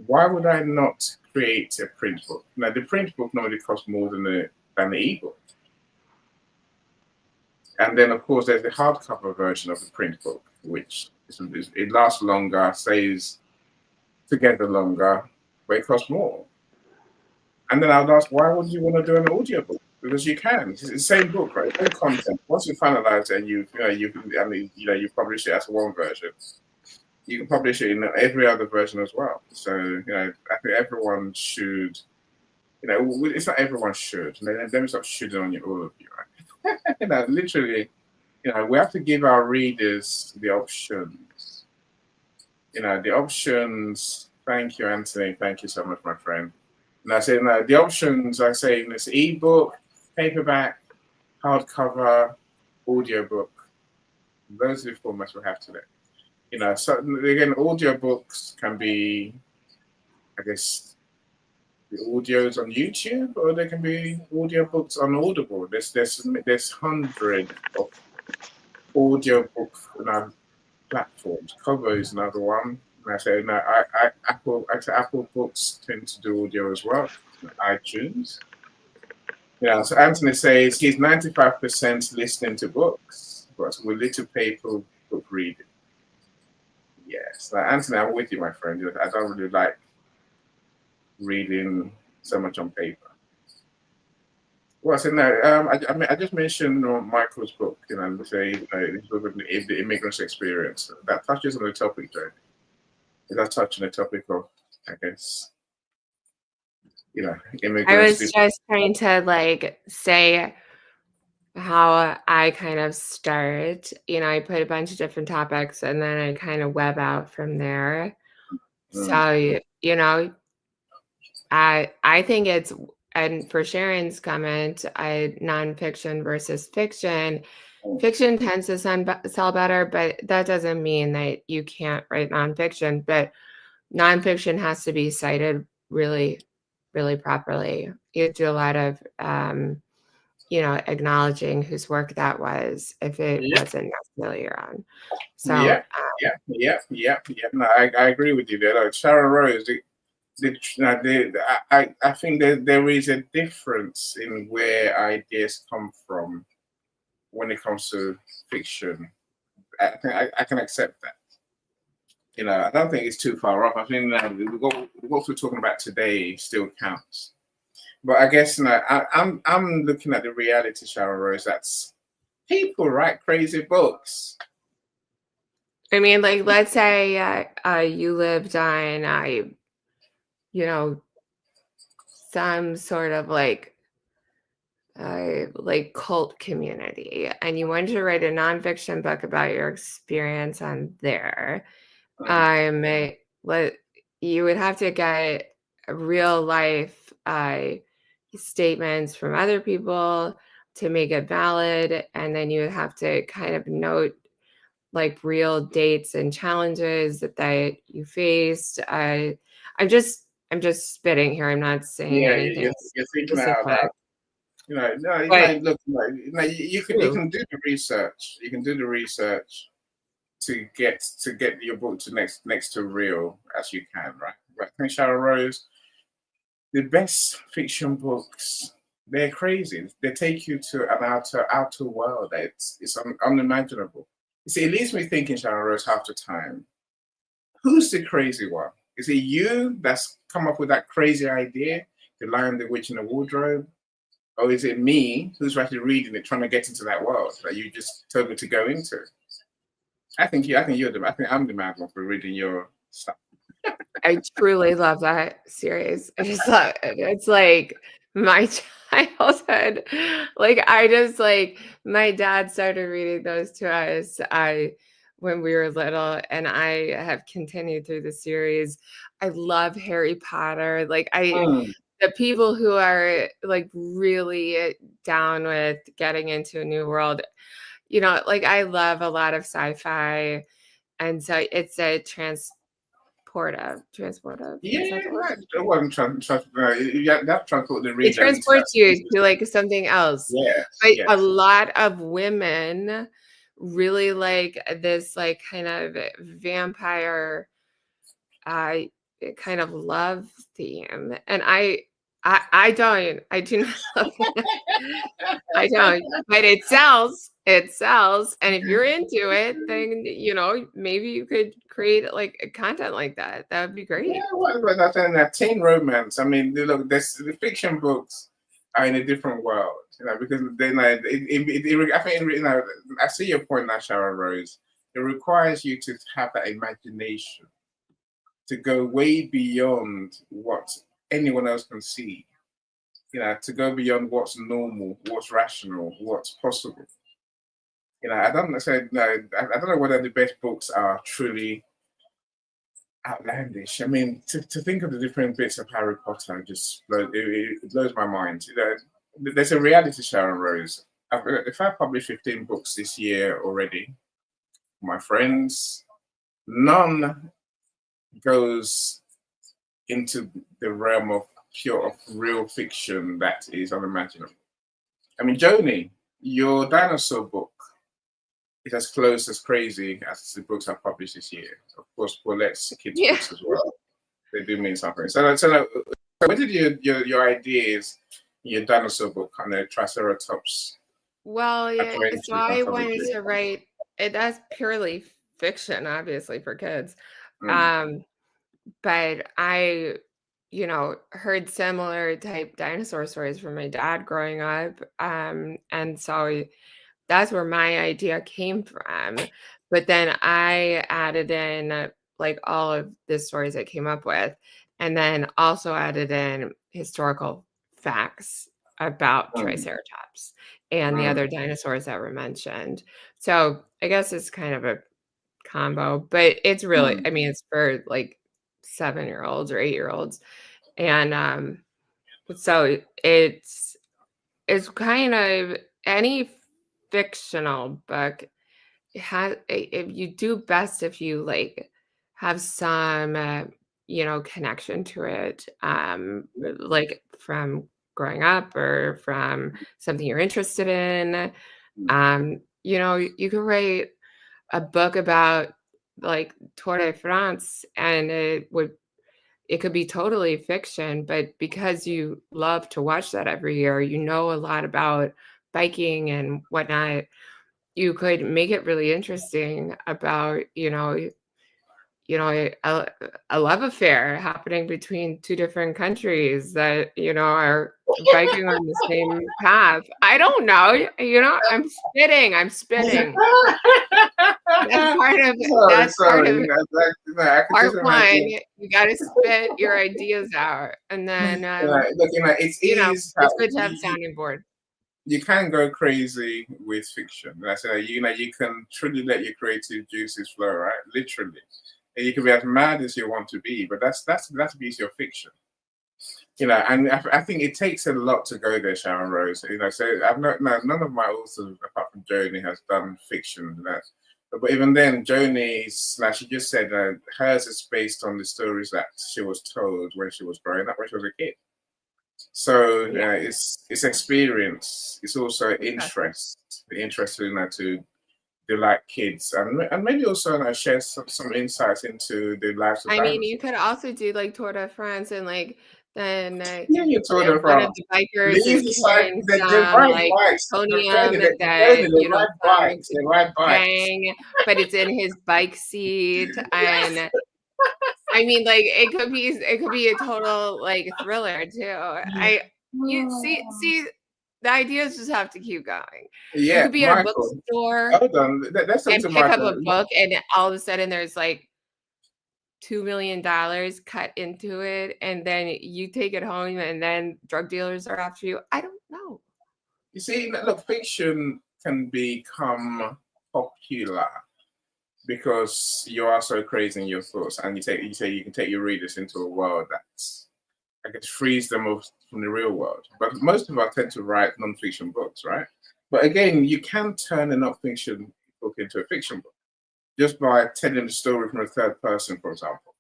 why would I not create a print book? Now, the print book normally costs more than the ebook. And then, of course, there's the hardcover version of the print book, which it lasts longer, stays together longer, but it costs more. And then I would ask, why would you want to do an audio book? Because you can. It's the same book, right? Same content. Once you finalize it and you publish it as one version, you can publish it in every other version as well. So, I think everyone should, it's not everyone should. Let me stop shooting on all of you, right? Literally, we have to give our readers the options. The options. Thank you, Anthony. Thank you so much, my friend. And I say, the options I say in this ebook, paperback, hardcover, audiobook. Those are the formats we have today. So again, audiobooks can be, I guess, the audios on YouTube, or they can be audiobooks on Audible. There's hundreds of audiobooks platforms. Cover is another one. And I say Apple Books tend to do audio as well. iTunes. So Anthony says he's 95% listening to books, but with little paper book reading. Yes, Anthony, I'm with you, my friend. I don't really like reading so much on paper. Well, so now, I just mentioned Michael's book, say his book of the immigrant's experience. That touches on the topic, Joe. That touching the topic of, I guess, immigrants. I was just trying to say how I kind of start. I put a bunch of different topics and then I kind of web out from there. So, I think it's, and for Sharon's comment, nonfiction versus fiction. Fiction tends to sell better, but that doesn't mean that you can't write nonfiction. But nonfiction has to be cited really, really properly. You do a lot of acknowledging whose work that was if it Yeah, wasn't necessarily your own. So yeah, yeah. No, I agree with you there. Like Sharon Rose, I think there is a difference in where ideas come from when it comes to fiction. I think I can accept that. I don't think it's too far off. I think that what we're talking about today still counts. But I guess I'm looking at the reality, Sharon Rose. That's people write crazy books. I mean, like, let's say you lived on some sort of like cult community, and you wanted to write a nonfiction book about your experience on there. Mm. Let You would have to get real life statements from other people to make it valid, and then you would have to kind of note like real dates and challenges that you faced. I'm just spitting here. I'm not saying Yeah, anything you're thinking out loud. specific, No, but look, you can do the research. You can do the research to get your book to next to real as you can, right? But I think Sharon Rose, the best fiction books, they're crazy. They take you to an outer world. It's unimaginable. You see, it leaves me thinking, Sharon Rose, half the time, who's the crazy one? Is it you that's come up with that crazy idea, the Lion, the Witch, and the Wardrobe? Or is it me who's actually reading it, trying to get into that world that you just told me to go into? I think I'm the mad one for reading your stuff. I truly love that series. I just love it. It's like my childhood. Like I just like my dad started reading those to us when we were little, and I have continued through the series. I love Harry Potter. Mm. The people who are like really down with getting into a new world, like I love a lot of sci-fi, and so it's a transportive. Is Yeah, that the word? I wasn't that's transport the It reader into that transports you space. to like something else. Yes, But a yes. lot of women really like this like kind of vampire uh kind of love theme. And I don't. I do not love that. I don't. But it sells. It sells. And if you're into it, then maybe you could create like a content like that. That would be Yeah, great. what about that and that teen romance? I mean, look, the fiction books are in a different world, because then I think I see your point now, Sharon Rose. It requires you to have that imagination to go way beyond what anyone else can see. To go beyond what's normal, what's rational, what's possible. I don't say no. I don't know whether the best books are truly outlandish. I mean, to think of the different bits of Harry Potter it blows my mind. There's a reality, Sharon Rose. If I published 15 books this year already, my friends, none goes into the realm of pure of real fiction that is unimaginable. I mean, Joni, your dinosaur book is as close as crazy as the books I've published this year. Of course, Paulette's kids' Yeah. books as well. They do mean something. So where did your ideas, your dinosaur book on the Triceratops Well, yeah, so adventures and I wanted publishing? to write it. That's purely fiction, obviously, for kids. Mm, Um, but I, heard similar type dinosaur stories from my dad growing up. And so that's where my idea came from. But then I added in like all of the stories I came up with, and then also added in historical facts about mm, Triceratops and the mm, other dinosaurs that were mentioned. So I guess it's kind of a combo, but it's really, mm, I mean, it's for like 7-year-olds or 8-year-olds. And so it's kind of any fictional book if you do best if you like have some connection to it like from growing up or from something you're interested in. You know, you could write a book about like Tour de France and it could be totally fiction, but because you love to watch that every year, you know a lot about biking and whatnot, you could make it really interesting about, a love affair happening between two different countries that, are biking on the same path. I don't know. I'm spitting. That's part Sorry. of I could part just one. imagine. You got to spit your ideas out. And then, Look, it is how it's good to have sounding board. you can go crazy with fiction. That's you can truly let your creative juices flow, right? Literally, and you can be as mad as you want to be, but that's the beauty of fiction. And I think it takes a lot to go there, Sharon Rose. So I've not no, none of my authors apart from Joni has done fiction. But even then, Joni's, like she just said, hers is based on the stories that she was told when she was growing up, when she was a kid. So Yeah. it's experience. It's also interest. The interest to delight kids, and maybe also share some insights into the lives of I mean, dinosaurs. you could also do like Tour de France and then Yeah, you told them one of from the bikers leave is the side. carrying They some ride like bikes. plutonium that, They ride some bikes. They ride bikes. gang, but it's in his bike seat. And I mean, like it could be a total like thriller too. You see, the ideas just have to keep going. You Yeah, could be at a Michael. bookstore Hold on. Let's talk and to pick up a Michael. book, and all of a sudden there's like $2 million cut into it, and then you take it home, and then drug dealers are after you. I don't know. You see, look, fiction can become popular because you are so crazy in your thoughts, and you say you can take your readers into a world that's, I guess, frees them from the real world. But most of us tend to write non-fiction books, right? But again, you can turn a non-fiction book into a fiction book just by telling the story from a third person, for example.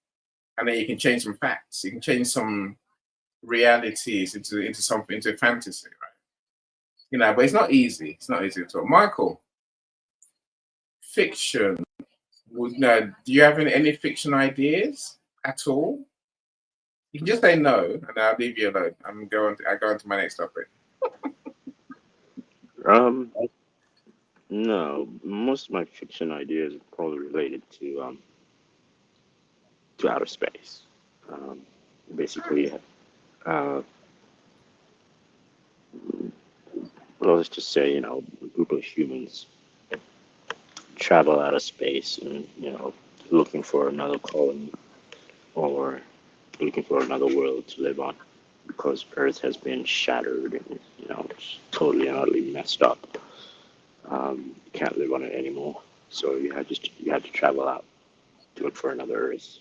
And then you can change some facts, you can change some realities into something, into fantasy, right? But it's not easy. It's not easy at all. Michael, fiction. Do you have any fiction ideas at all? You can just say no, and I'll leave you alone. I go on to my next topic. Um, no, most of my fiction ideas are probably related to outer space. Um, basically, uh, well, let's just say a group of humans travel out of space and looking for another colony or looking for another world to live on because Earth has been shattered and it's totally and utterly messed up. You can't live on it anymore. So you had to travel out to look for another Earth,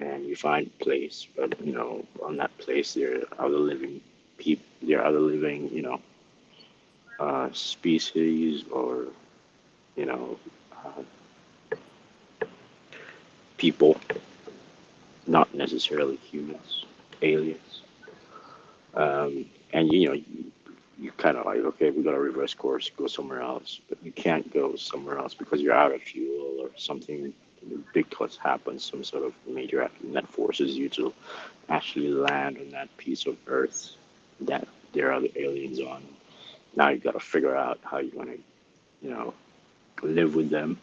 and you find a place. But on that place there are other living people. There are other living species or you know uh, people, not necessarily humans, aliens. And you kind of like, okay, we got to reverse course, go somewhere else, but you can't go somewhere else because you're out of fuel or something big has happened, some sort of major accident that forces you to actually land on that piece of Earth that there are other aliens on. Now you got to figure out how you're going to, you know, live with them.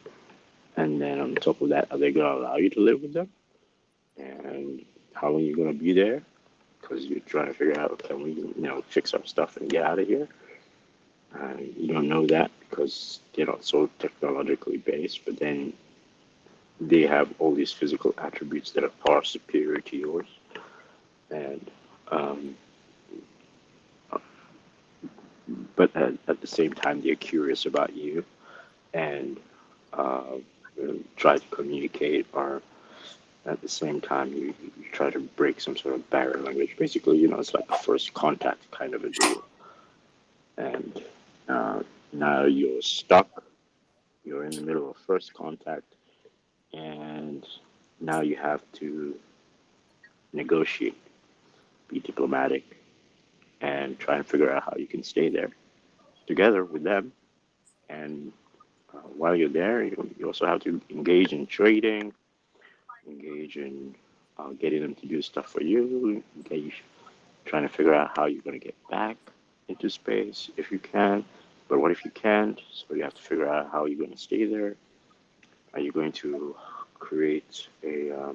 And then on top of that, are they going to allow you to live with them? And how long are you going to be there? Because you're trying to figure out, can we, fix our stuff and get out of here? You don't know that because they're not so technologically based, but then they have all these physical attributes that are far superior to yours. And um, but at the same time, they're curious about you and uh, try to communicate, or at the same time, you try to break some sort of barrier language. Basically, it's like a first contact kind of a deal. And uh, now you're stuck. You're in the middle of first contact, and now you have to negotiate, be diplomatic, and try and figure out how you can stay there together with them. And while you're there, you also have to engage in trading, engage in getting them to do stuff for you, engage trying to figure out how you're going to get back into space if you can. But what if you can't? So you have to figure out how you're going to stay there. Are you going to create a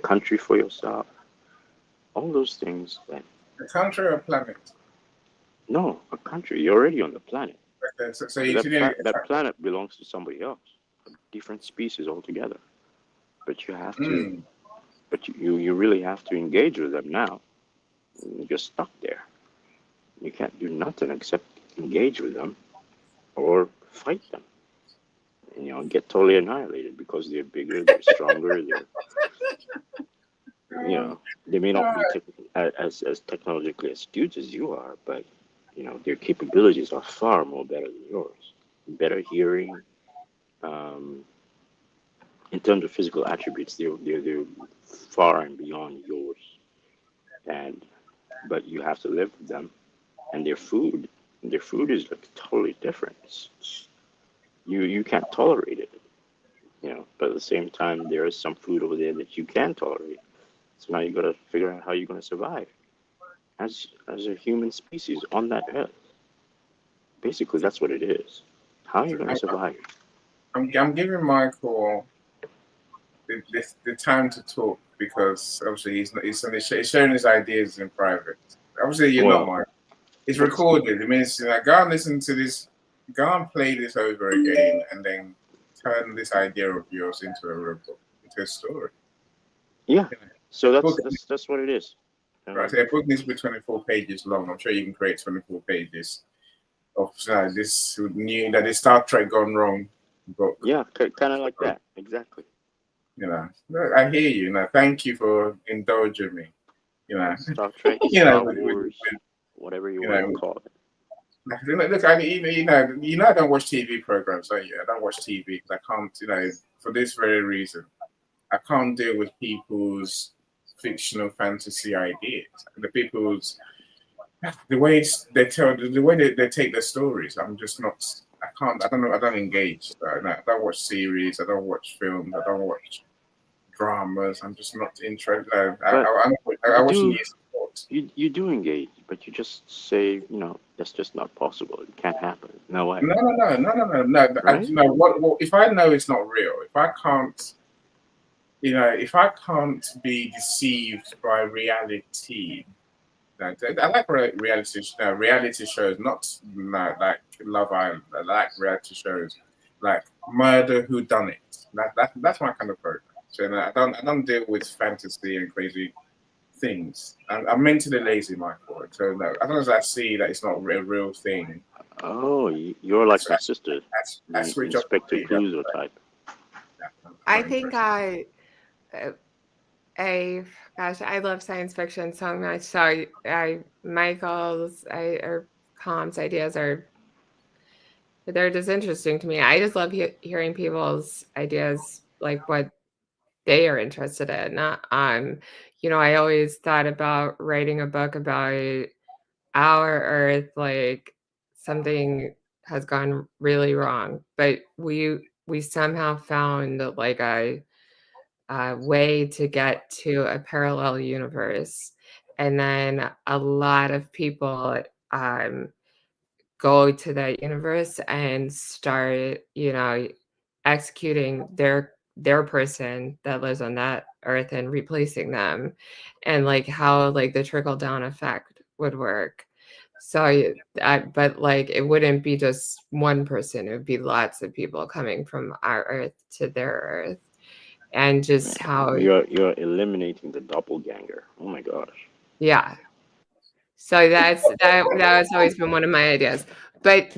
country for yourself? All those things that. A country or planet? No, a country. You're already on the planet. Okay, so But you didn't. that planet belongs to somebody else, a different species altogether. But you have to, Mm. but you really have to engage with them now. You're stuck there. You can't do nothing except engage with them or fight them. And, get totally annihilated because they're bigger, they're stronger, they may not be as technologically astute as you are, but their capabilities are far more better than yours. Better hearing, in terms of physical attributes, they're far and beyond yours. But you have to live with them, and their food is like totally different. You can't tolerate it, but at the same time, there is some food over there that you can tolerate. So now you got to figure out how you're going to survive as a human species on that earth. Basically, that's what it is. How are you going to survive? I'm giving Michael the time to talk because obviously he's sharing his ideas in private. Obviously, you're not Well, Michael. It's that's recorded. It means go and listen to this, go and play this over again, and then turn this idea of yours into into a story. yeah. You know, So a that's book, that's that's what it is. right? So a book needs to be 24 pages long. I'm sure you can create 24 pages of this new that is Star Trek gone wrong book. Yeah, kind of like that. Exactly. I hear you. Thank you for indulging me. Star Trek, you know, Star Wars, whatever you you want to know, call it. look, I don't watch TV programs, don't you? I don't watch TV because I can't, for this very reason. I can't deal with people's fictional fantasy ideas. The people's the way the way they take their stories. I'm just not. I can't. I don't know. I don't engage. I don't watch series. I don't watch films. I don't watch dramas. I'm just not interested. But I you watch do news sports. you do engage, but you just say, that's just not possible. It can't happen. No way. No. Right? What? If I know it's not real, if I can't, if I can't be deceived by reality, I like reality shows, not like Love Island. I like reality shows like Murder Who Done It. That's my kind of program. So I don't deal with fantasy and crazy things. I'm mentally lazy, Michael. So no, as long as I see that it's not a real thing, Oh, you're like my sister, I the switch off Inspector completely. Clouseau type. I'm I not think interested. uh, gosh, I love science fiction so much. So Michael's or Com's ideas they're just interesting to me. I just love hearing people's ideas, like what they are interested in. I always thought about writing a book about our Earth, like something has gone really wrong, but we somehow found like a way to get to a parallel universe, and then a lot of people go to that universe and start, executing their person that lives on that earth and replacing them, and like how like the trickle down effect would work. So but like it wouldn't be just one person, it would be lots of people coming from our earth to their earth, and just how You're eliminating the doppelganger. Oh my gosh. yeah. So that's always been one of my ideas. But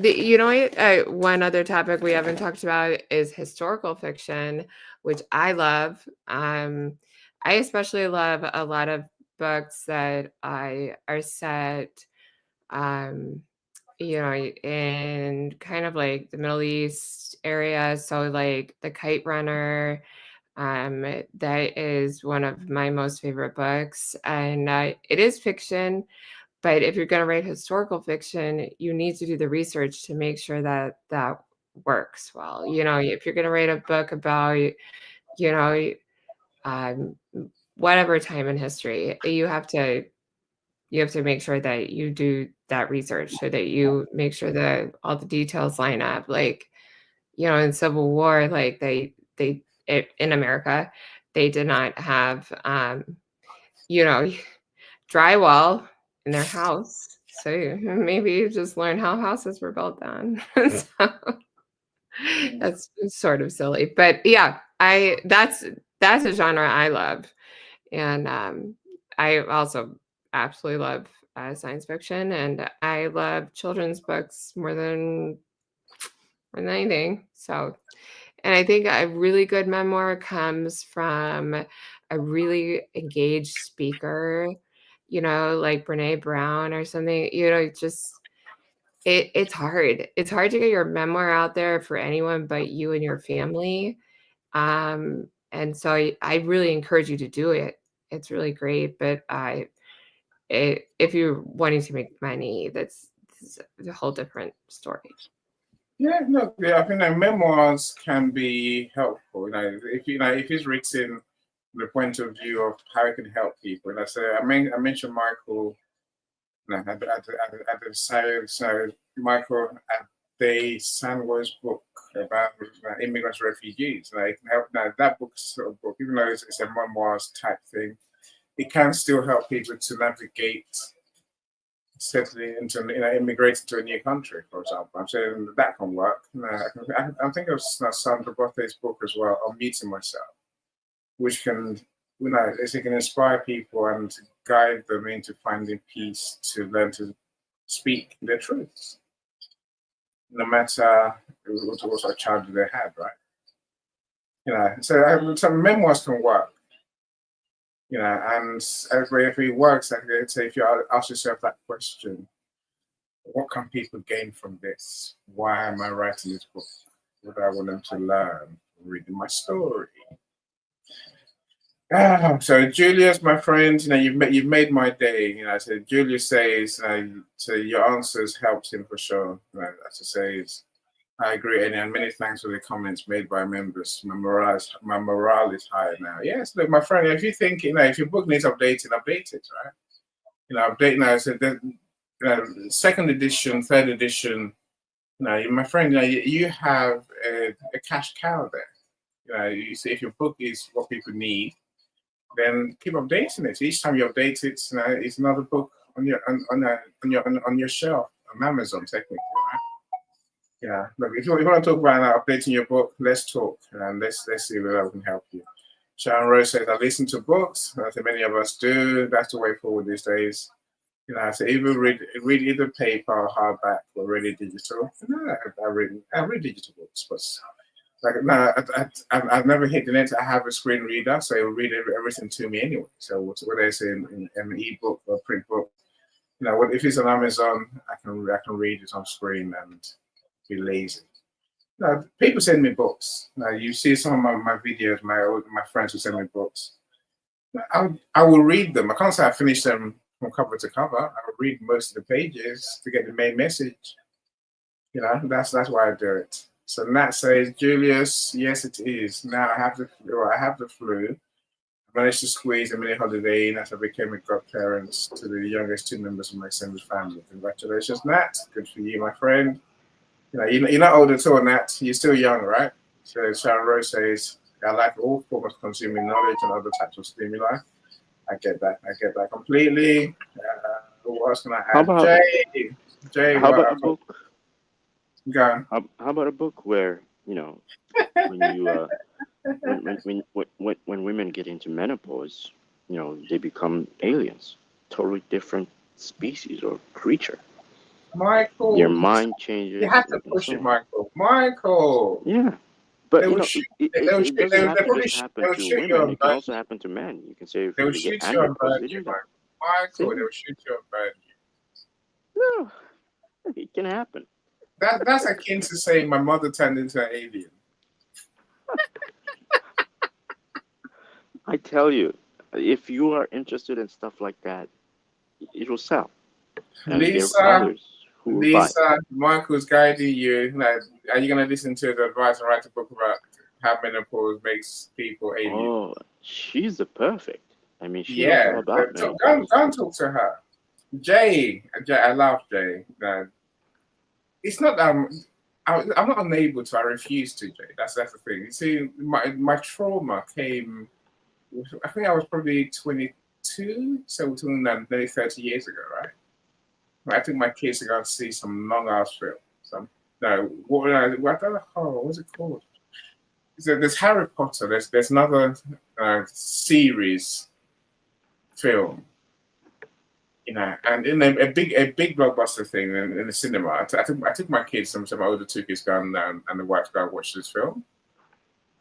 one other topic we haven't talked about is historical fiction, which I love. I especially love a lot of books that are set, um, in kind of like the Middle East area. So like The Kite Runner, that is one of my most favorite books, and it is fiction, But if you're going to write historical fiction, you need to do the research to make sure that that works well. If you're going to write a book about, um, whatever time in history, you have to make sure that you do that research so that you make sure that all the details line up. Like, in Civil War, like in America, they did not have, drywall in their house. So maybe you just learn how houses were built then. So that's sort of silly, but yeah, that's a genre I love, and I also absolutely love science fiction, and I love children's books more than anything. So, and I think a really good memoir comes from a really engaged speaker, like Brene Brown or something. Just it's hard. It's hard to get your memoir out there for anyone but you and your family. And so I really encourage you to do it. It's really great, but if you're wanting to make money, that's a whole different story. Yeah, no, yeah, I think that memoirs can be helpful. If it's written from the point of view of how it can help people. And I mentioned Michael. At the side, so Michael at the Sandwell's book about immigrants, refugees. Like that book, even though it's a memoirs type thing, it can still help people to navigate settling into, immigrating to a new country, for example. I'm saying that can work. I'm thinking of Sandra Botha's book as well, on Meeting Myself, which can, it can inspire people and guide them into finding peace to learn to speak their truths, no matter what sort of childhood they had, right? So some memoirs can work. And if it works, I'd say if you ask yourself that question, what can people gain from this? Why am I writing this book? What do I want them to learn from reading my story? So Julius, my friend, you've made my day. So Julius says, so your answers helped him for sure. As I say, I agree, and many thanks for the comments made by members. My morale is high now. Yes, look, my friend, if you think, if your book needs updating, update it, right? Update now. So second edition, third edition. My friend, you have a cash cow there. You see, if your book is what people need, then keep updating it. Each time you update it, it's another book on your shelf on Amazon, technically, right? Yeah. Look, if you want to talk about updating your book, let's talk and let's see whether I can help you. Sharon Rose says, I listen to books. I think many of us do. That's the way forward these days. So either read either paper or hardback or really digital. I read digital books, but I've never hit the net. I have a screen reader, so it'll read everything to me anyway. So what they say in an ebook or print book, if it's on Amazon, I can read it on screen and be lazy. People send me books. You see some of my videos. My friends who send me books. I will read them. I can't say I finish them from cover to cover. I will read most of the pages to get the main message. That's why I do it. So Nat says, Julius, yes, it is. Now I have the flu. I managed to squeeze a mini holiday in as I became a godparent to the youngest two members of my extended family. Congratulations, Nat. Good for you, my friend. You're not old at all, Nat. You're still young, right? So Sharon Rose says, I like all forms of consuming knowledge and other types of stimuli. I get that completely. What else can I add? Jay, how about a book? Go on. How about a book where when you when women get into menopause, they become aliens, totally different species or creature. Michael, Your mind changes. You have to push it, Michael. Michael. Yeah, but They will it doesn't have to just happen to women. It can also you. happen to men. You can say if They will they get shoot you anger and burn procedure. you, Michael. They will shoot you and burn you. No, it can happen. That's akin to saying my mother turned into an alien. I tell you, if you are interested in stuff like that, it will sell. And there are others who will buy. Lisa, Michael's guiding you. Like, are you going to listen to the advice and write a book about how menopause makes people alien? Oh, she's the perfect. I mean, she knows all Yeah, about so go menopause. and talk to her. Jay, I love Jay. It's not that I'm not unable to. I refuse to, Jay. That's the thing. You see, my trauma came. I think I was probably 22, so we're talking about nearly 30 years ago, right? I took my kids to go and see some long ass film. Some no, what the hell? What's it called? So there's Harry Potter. There's another series film, and in a big blockbuster thing in the cinema. I took my kids, some of my older two kids, gone and the wife go and watch this film.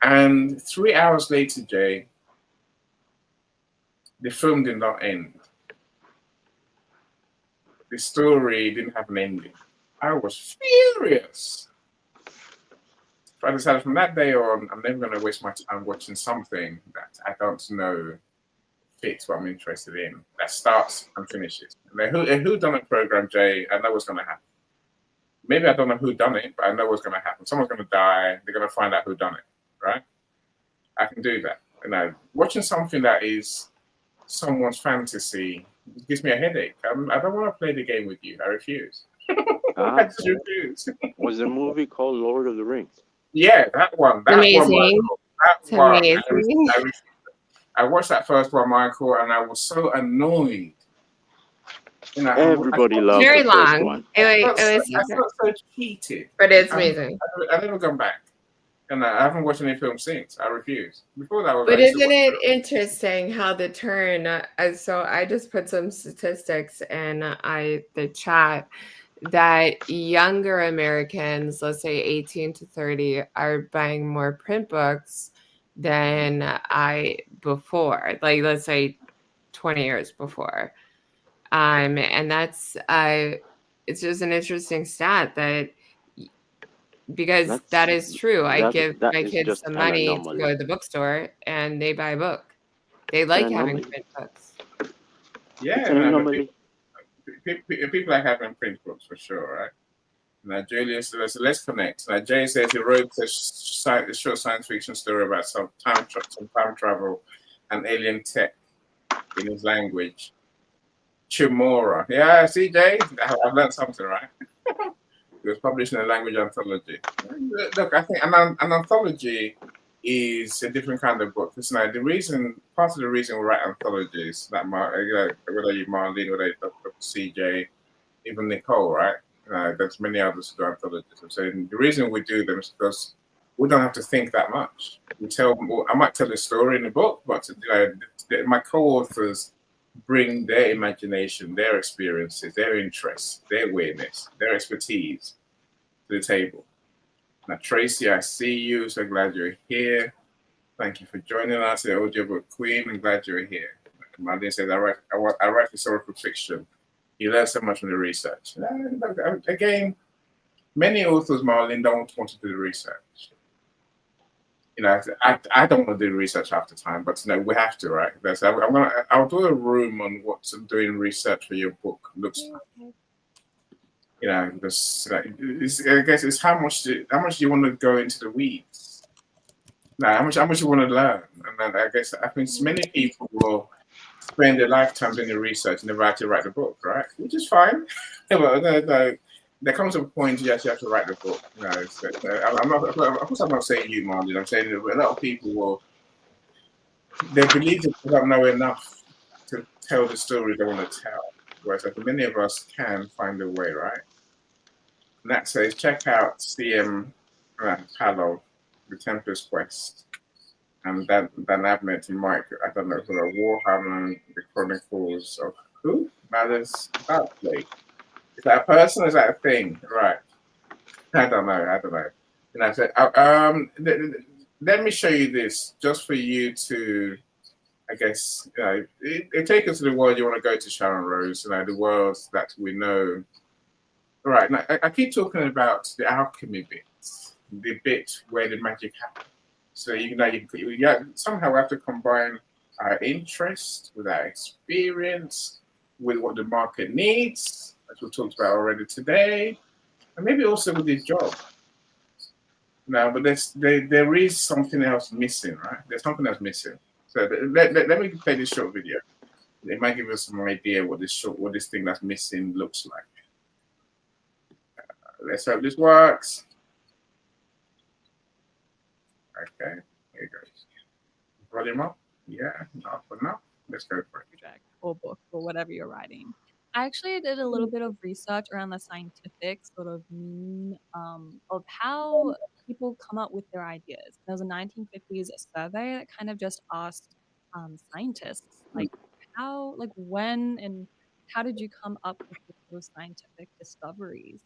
And 3 hours later, Jay, the film did not end. The story didn't have an ending. I was furious. So I decided from that day on, I'm never going to waste my time watching something that I don't know fits what I'm interested in, that starts and finishes. And who done it program, Jay, I know what's going to happen. Maybe I don't know who done it, but I know what's going to happen. Someone's going to die. They're going to find out who done it, right? I can do that. Watching something that is someone's fantasy gives me a headache. I don't want to play the game with you. I refuse. I just refuse. Was a movie called Lord of the Rings. Yeah, that one. Amazing. That one. Amazing. I watched that first one, Michael, and I was so annoyed. Everybody loves Very the first long. one. It I was, felt so cheated. but it's amazing. I've never gone back. And I haven't watched any film since. I refuse. Before that, But isn't it interesting how the turn? So I just put some statistics in the chat that younger Americans, let's say 18 to 30, are buying more print books than before. Like let's say 20 years before. And that's it's just an interesting stat that. Because that is true. I give my kids some money to go to the bookstore and they buy a book. They like having print books. Yeah, people like having print books for sure, right? Now, Julius, so let's connect. Now, Jay says he wrote a short science fiction story about some time travel and alien tech in his language. Chimora. Yeah, see, Jay, I've learned something, right? It was published in a language anthology. Look, I think an anthology is a different kind of book. Listen, part of the reason we write anthologies, that whether you Marlene, whether you Dr. CJ, even Nicole, right? There's many others who do anthologies. I'm saying the reason we do them is because we don't have to think that much. I might tell a story in the book, but my co-authors bring their imagination, their experiences, their interests, their awareness, their expertise to the table. Now, Tracy, I see you. So glad you're here. Thank you for joining us. The audiobook queen. I'm glad you're here. Marlene says, I write historical fiction. You learn so much from the research. Again, many authors, Marlene, don't want to do the research. I don't want to do research half the time, but we have to, right? I'll do a room on what doing research for your book looks like. Because I guess it's how much do you want to go into the weeds? How much you want to learn? And then I think many people will spend their lifetime doing the research and never actually write the book, right? Which is fine. But there comes a point you actually have to write the book. Of course, I'm not saying you, Marlon. I'm saying that a lot of people they believe that they don't know enough to tell the story they want to tell. Whereas many of us can find a way, right? And that says, check out CM Palo, The Tempest Quest. And Dan Abnett and Mike, I don't know, who are Warhammer, The Chronicles of who? Malice Outplay. Is that a person or is that a thing? Right. I don't know. And I said, let me show you this just for you to, I guess, it take us to the world you want to go to, Sharon Rose, the worlds that we know. Right. Now, I keep talking about the alchemy bits, the bit where the magic happens. So you somehow have to combine our interest with our experience with what the market needs, as we talked about already today, and maybe also with his job. Now, but there is something else missing, right? There's something else missing. So let me play this short video. It might give us some idea what this thing that's missing looks like. Let's hope this works. Okay, here it goes. Volume up. Yeah, not enough. Let's go for it. Project or book or whatever you're writing. I actually did a little bit of research around the scientific sort of mean of how people come up with their ideas. There was a 1950s survey that kind of just asked scientists like how, like when, and how did you come up with those scientific discoveries?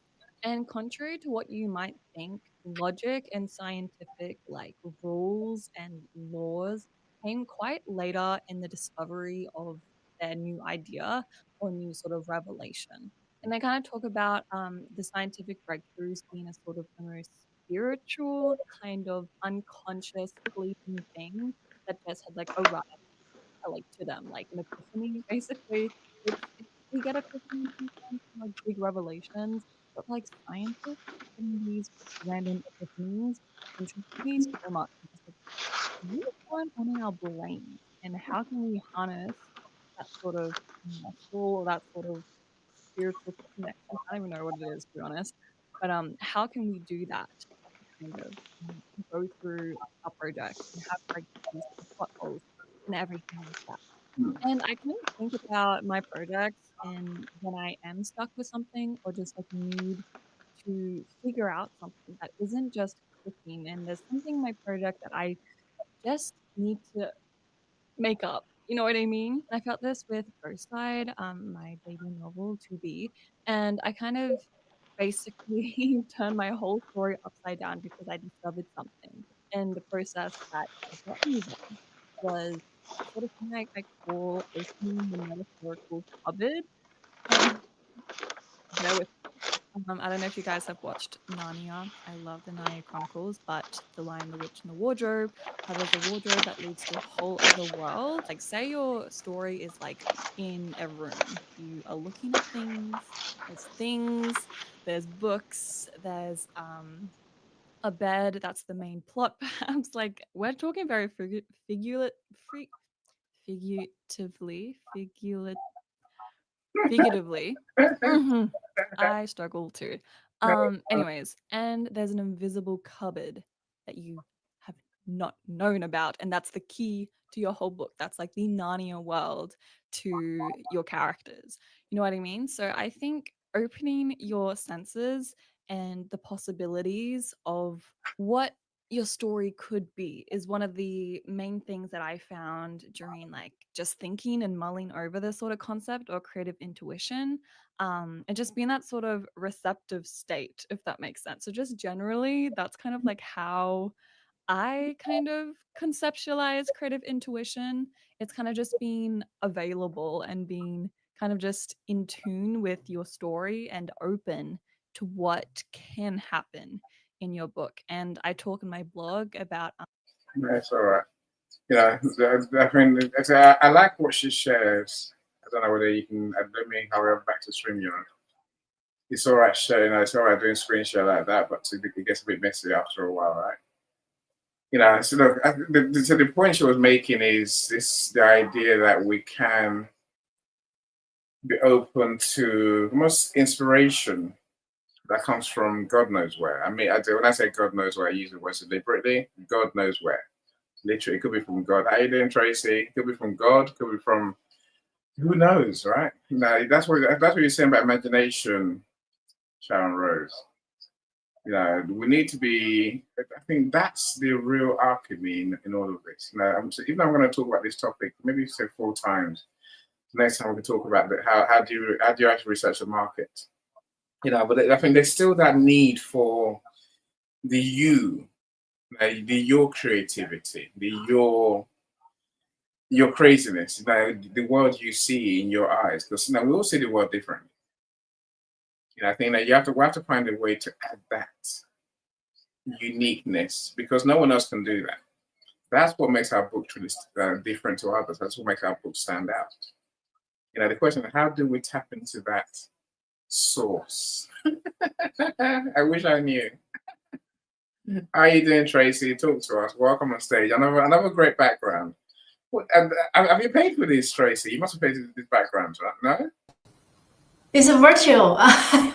And contrary to what you might think, logic and scientific like rules and laws came quite later in the discovery of their new idea or new sort of revelation. And they kind of talk about the scientific breakthroughs being a sort of almost spiritual, kind of unconscious, fleeting thing that just had like arrived like to them, like an epiphany, basically. We get epiphanies sometimes, like big revelations, but like scientists getting these random epiphanies interest me so much. Because, like, what's going on in our brains and how can we harness that sort of muscle or that sort of spiritual connection? I don't even know what it is, to be honest. But how can we do that kind of go through our projects and have breakthroughs and plot holes and everything like that? And I kind of think about my projects and when I am stuck with something or just like need to figure out something that isn't just clicking and there's something in my project that I just need to make up. You know what I mean? I felt this with First Side, my debut novel, To Be, and I kind of basically turned my whole story upside down because I discovered something. And the process that got me there was sort of thing I call opening the metaphorical cupboard. And bear with I don't know if you guys have watched Narnia. I love the Narnia Chronicles, but The Lion, the Witch, and the Wardrobe, how there's a wardrobe that leads to a whole other world. Like, say your story is like in a room. You are looking at things, there's books, there's a bed. That's the main plot, perhaps. Like, we're talking very figuratively. Mhm. I struggle too. Anyways, and there's an invisible cupboard that you have not known about, and that's the key to your whole book. That's like the Narnia world to your characters. You know what I mean? So I think opening your senses and the possibilities of what your story could be is one of the main things that I found during like just thinking and mulling over this sort of concept or creative intuition, and just being that sort of receptive state, if that makes sense. So just generally, that's kind of like how I kind of conceptualize creative intuition. It's kind of just being available and being kind of just in tune with your story and open to what can happen in your book. And I talk in my blog about That's all right. Yeah, I mean, I like what she shares. I don't know whether you can. Let me hurry back to StreamYard. It's all right sharing. It's all right doing screen share like that, but it gets a bit messy after a while, right? So the point she was making is the idea that we can be open to almost inspiration that comes from God knows where. I mean, when I say God knows where, I use the word deliberately. God knows where. Literally, it could be from God. How you doing, Tracy? It could be from God. It could be from who knows, right? That's what you're saying about imagination, Sharon Rose. We need to be. I think that's the real alchemy in all of this. Even though I'm going to talk about this topic, maybe say 4 times. Next time we can talk about how do you actually research the market? But I think there's still that need for the your creativity, your craziness, the world you see in your eyes. Because we all see the world differently. I think that we have to find a way to add that uniqueness because no one else can do that. That's what makes our book truly different to others. That's what makes our book stand out. The question is, how do we tap into that source? I wish I knew. How are you doing, Tracy? Talk to us. Welcome on stage. Another great background. Have you paid for this, Tracy? You must have paid for this background, right? No? It's a virtual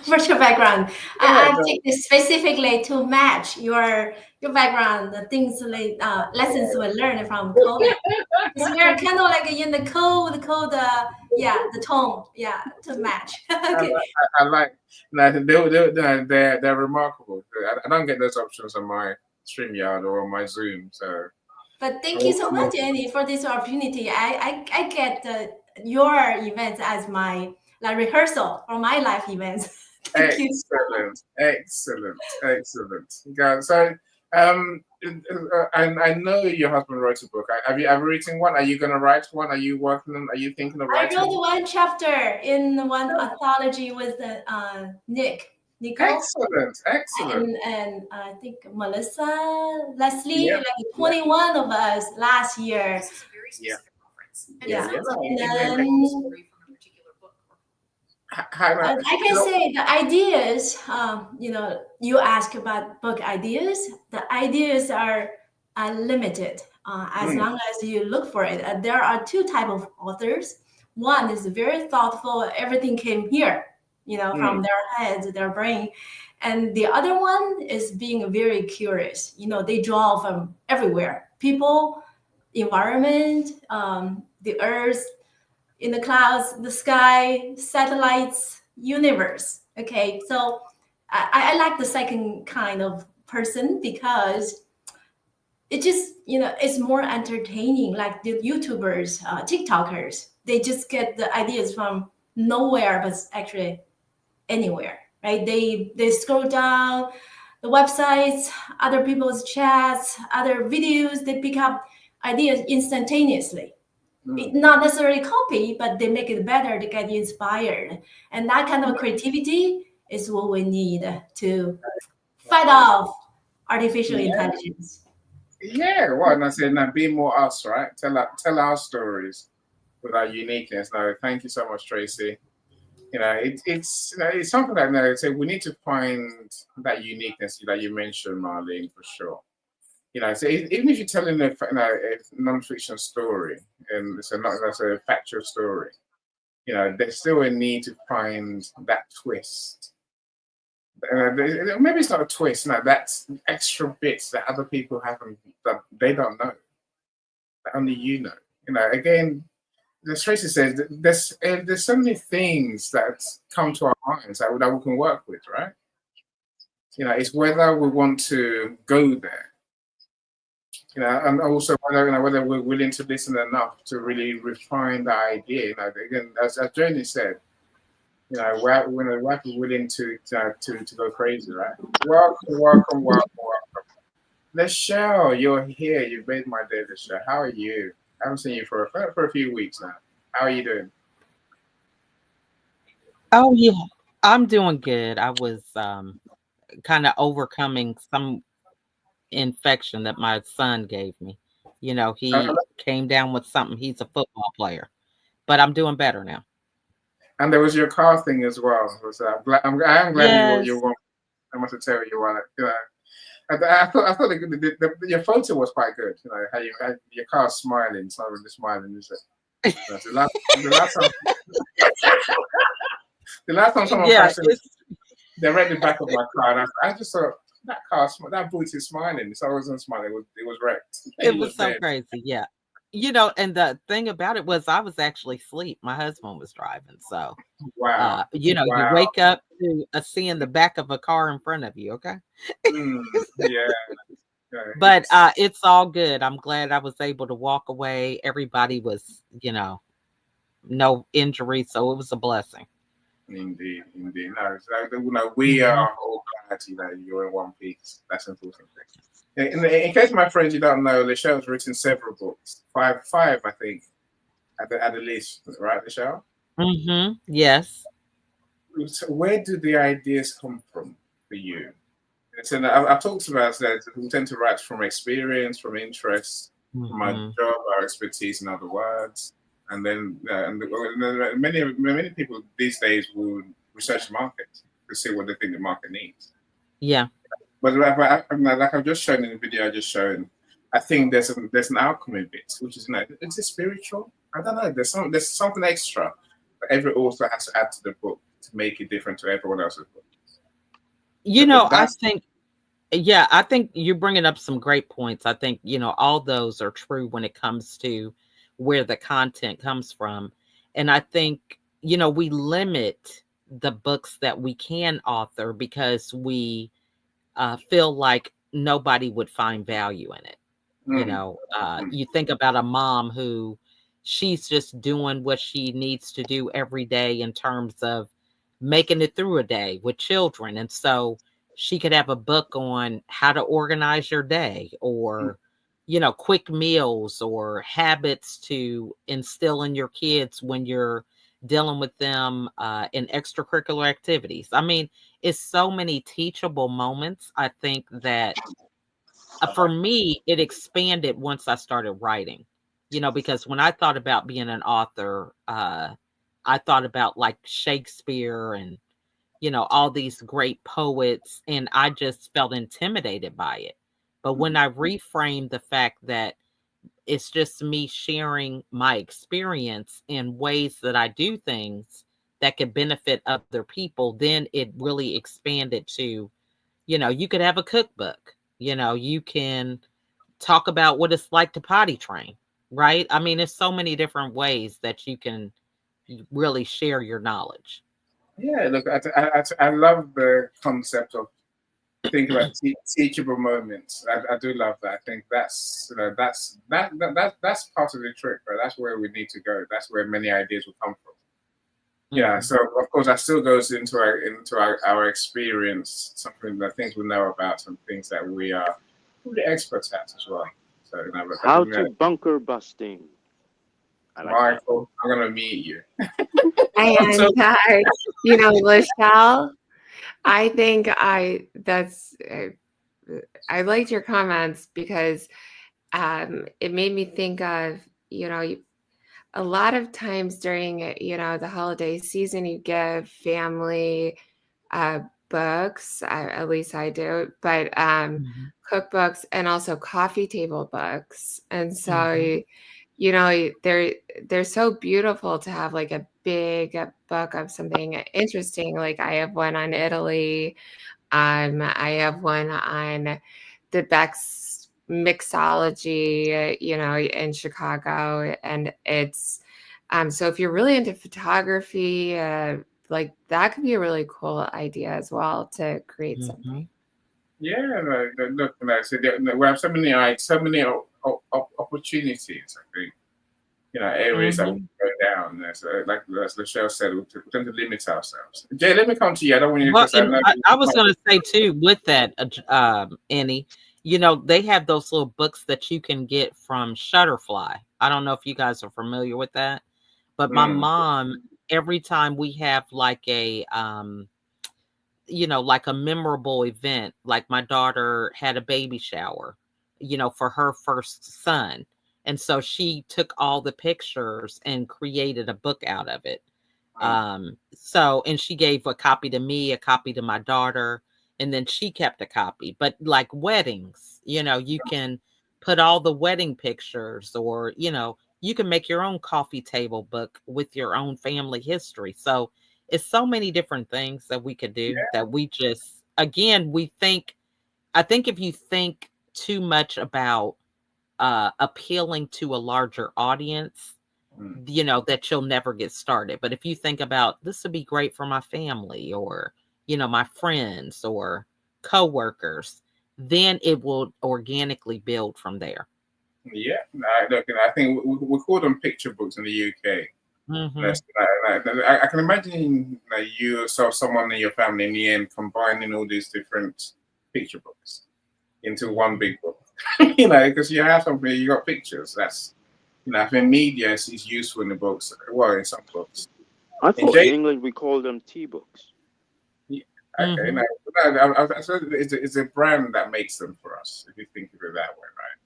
virtual background. Yeah, I take this specifically to match your background, the things like lessons we learned from COVID. It's very kind of like in the code, the tone, to match. Okay. I like. No, they're remarkable. I don't get those options on my StreamYard or on my Zoom. So, But thank you so much, Annie, for this opportunity. I get your events as my rehearsal for my live events. Thank you. Excellent. Yeah, so, I know your husband wrote a book. Have you ever written one? Are you going to write one? Are you working on? Are you thinking of I writing? wrote one chapter in one anthology with Nicole. Excellent. And I think Melissa, Leslie, like 21 of us last year. Yeah. And then I can say the ideas, you ask about book ideas. The ideas are limited as long as you look for it. There are two type of authors. One is very thoughtful. Everything came here, from their heads, their brain. And the other one is being very curious. They draw from everywhere. People, environment, the earth, in the clouds, the sky, satellites, universe. Okay, so I like the second kind of person because it just, it's more entertaining. Like the YouTubers, TikTokers, they just get the ideas from nowhere, but actually anywhere, right? They scroll down the websites, other people's chats, other videos, they pick up ideas instantaneously. Not necessarily copy, but they make it better to get inspired. And that kind of creativity is what we need to fight off artificial intelligence. Yeah, well, and I said, now be more us, right? Tell our stories with our uniqueness. No, thank you so much, Tracy. It's something that I say we need to find that uniqueness that you mentioned, Marlene, for sure. So even if you're telling a non-fiction story and it's that's a factual story, there's still a need to find that twist. Maybe it's not a twist. No, that's extra bits that other people haven't, that they don't know, that only you know. Again, as Tracy says, there's so many things that come to our minds that we can work with, right? It's whether we want to go there. And also whether we're willing to listen enough to really refine the idea. Again, as Joni said, we're willing to go crazy, right? Welcome. Lachelle, you're here. You've made my day, Lachelle. How are you? I haven't seen you for a few weeks now. How are you doing? Oh yeah, I'm doing good. I was kind of overcoming some infection that my son gave me. He came down with something. He's a football player, but I'm doing better now. And there was your car thing as well. I am glad Yes. you won. I must tell you won it. I thought your photo was quite good. How you had your car smiling. It's not really smiling, is it? The last time someone they read the back of my car, and I just thought that boot is smiling. So I wasn't smiling. It was wrecked. It was so crazy. Yeah. And the thing about it was I was actually asleep. My husband was driving. So, wow. You wake up to seeing the back of a car in front of you. Okay. Yeah. But it's all good. I'm glad I was able to walk away. Everybody was, no injury. So it was a blessing. Indeed. No, we are all glad you're in one piece. That's important. In case my friends you don't know, Lachelle's written several books. Five, I think, at the least, right, Lachelle? Mm-hmm. Yes. So where do the ideas come from for you? So I've talked about that we tend to write from experience, from interest, from our job, our expertise, in other words. and then many people these days will research the market to see what they think the market needs. Yeah. But like I've just shown in the video I just shown, I think there's an alchemy bit, which is it's a spiritual. I don't know. There's something extra that every author has to add to the book to make it different to everyone else's book. I think, yeah, I think you're bringing up some great points. I think, all those are true when it comes to where the content comes from. And I think, we limit the books that we can author because we feel like nobody would find value in it. You think about a mom who she's just doing what she needs to do every day in terms of making it through a day with children. And so she could have a book on how to organize your day or, quick meals or habits to instill in your kids when you're dealing with them in extracurricular activities. I mean, it's so many teachable moments. I think that for me, it expanded once I started writing, because when I thought about being an author, I thought about like Shakespeare and, all these great poets, and I just felt intimidated by it. But when I reframed the fact that it's just me sharing my experience in ways that I do things that could benefit other people, then it really expanded to, you could have a cookbook, you can talk about what it's like to potty train, right? I mean, there's so many different ways that you can really share your knowledge. Yeah, look, I love the concept of thinking about teachable moments. I do love that. I think that's part of the trick, right? That's where we need to go. That's where many ideas will come from. Yeah, so of course that still goes into our experience, something the things we know about, some things that we are really experts at as well. So how to bunker busting. Michael, I'm gonna meet you. And Lachelle, I think I liked your comments because it made me think of, a lot of times during, the holiday season, you give family books, at least I do, but cookbooks and also coffee table books. And so, they're so beautiful to have like a big book of something interesting. Like I have one on Italy. I have one on the Beck's mixology, in Chicago. And it's, so if you're really into photography, like that could be a really cool idea as well to create something. Yeah, look, we have so many opportunities. I think areas that we can go down. Like as Michelle said, we tend to limit ourselves. Jay, let me come to you. I don't want you Well, to. and I was going to say too, with that, Annie, they have those little books that you can get from Shutterfly. I don't know if you guys are familiar with that, but my mom, every time we have like like a memorable event, like my daughter had a baby shower, for her first son. And so she took all the pictures and created a book out of it. And she gave a copy to me, a copy to my daughter, and then she kept a copy. But like weddings, you can put all the wedding pictures, or, you can make your own coffee table book with your own family history. So it's so many different things that we could do that we just, again, I think if you think too much about appealing to a larger audience, that you'll never get started. But if you think about, this would be great for my family or, my friends or coworkers, then it will organically build from there. Yeah, I think we call them picture books in the UK. I can imagine you saw someone in your family in the end combining all these different picture books into one big book. Because you have something, you got pictures. That's I think media is useful in the books. Well, in some books. I thought in England we call them tea books. Yeah, okay, it's a brand that makes them for us. If you think of it that way, right?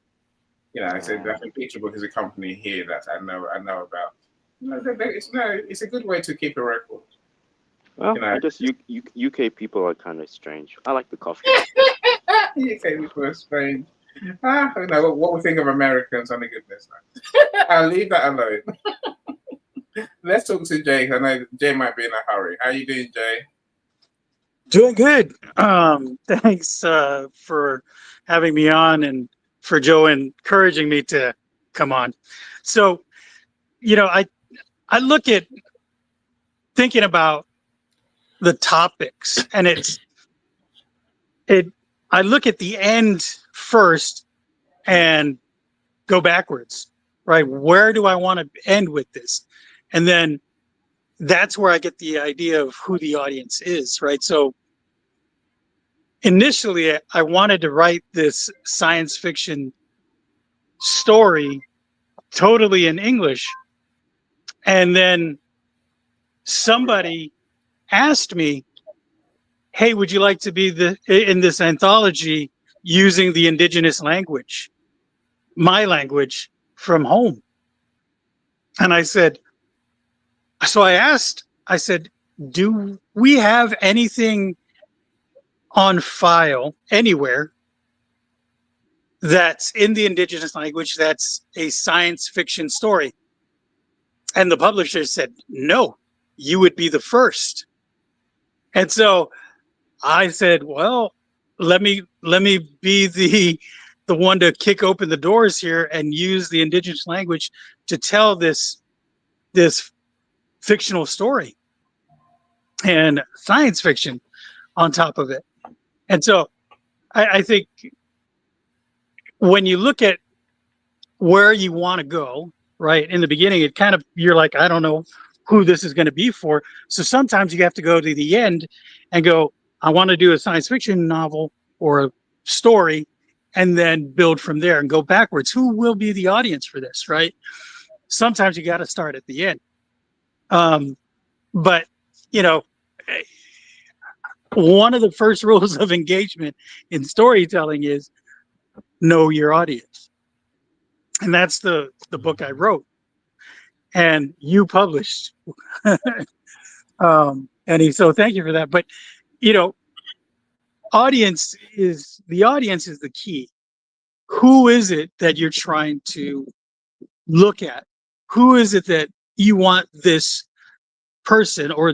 I think picture book is a company here that I know about. It's a good way to keep a record. Well, You know, I guess UK people are kind of strange. I like the coffee. UK people are strange. What we think of Americans, on the goodness. I'll leave that alone. Let's talk to Jay. I know Jay might be in a hurry. How you doing, Jay? Doing good. Thanks for having me on and for Joe encouraging me to come on. So, I look at thinking about the topics and I look at the end first and go backwards, right? Where do I want to end with this? And then that's where I get the idea of who the audience is, right? So initially, I wanted to write this science fiction story totally in English. And then somebody asked me, hey, would you like to be in this anthology using the indigenous language, my language from home? And I said, I said, do we have anything on file anywhere that's in the indigenous language that's a science fiction story? And the publisher said, no, you would be the first. And so I said, well, let me be the one to kick open the doors here and use the indigenous language to tell this fictional story and science fiction on top of it. And so I think when you look at where you want to go, right, in the beginning, it kind of, you're like, I don't know who this is going to be for. So sometimes you have to go to the end and go, I want to do a science fiction novel or a story, and then build from there and go backwards. Who will be the audience for this, right? Sometimes you got to start at the end. But, you know, one of the first rules of engagement in storytelling is know your audience. And that's the book I wrote and you published. So thank you for that. But, you know, the audience is the key. Who is it that you're trying to look at? Who is it that you want this person or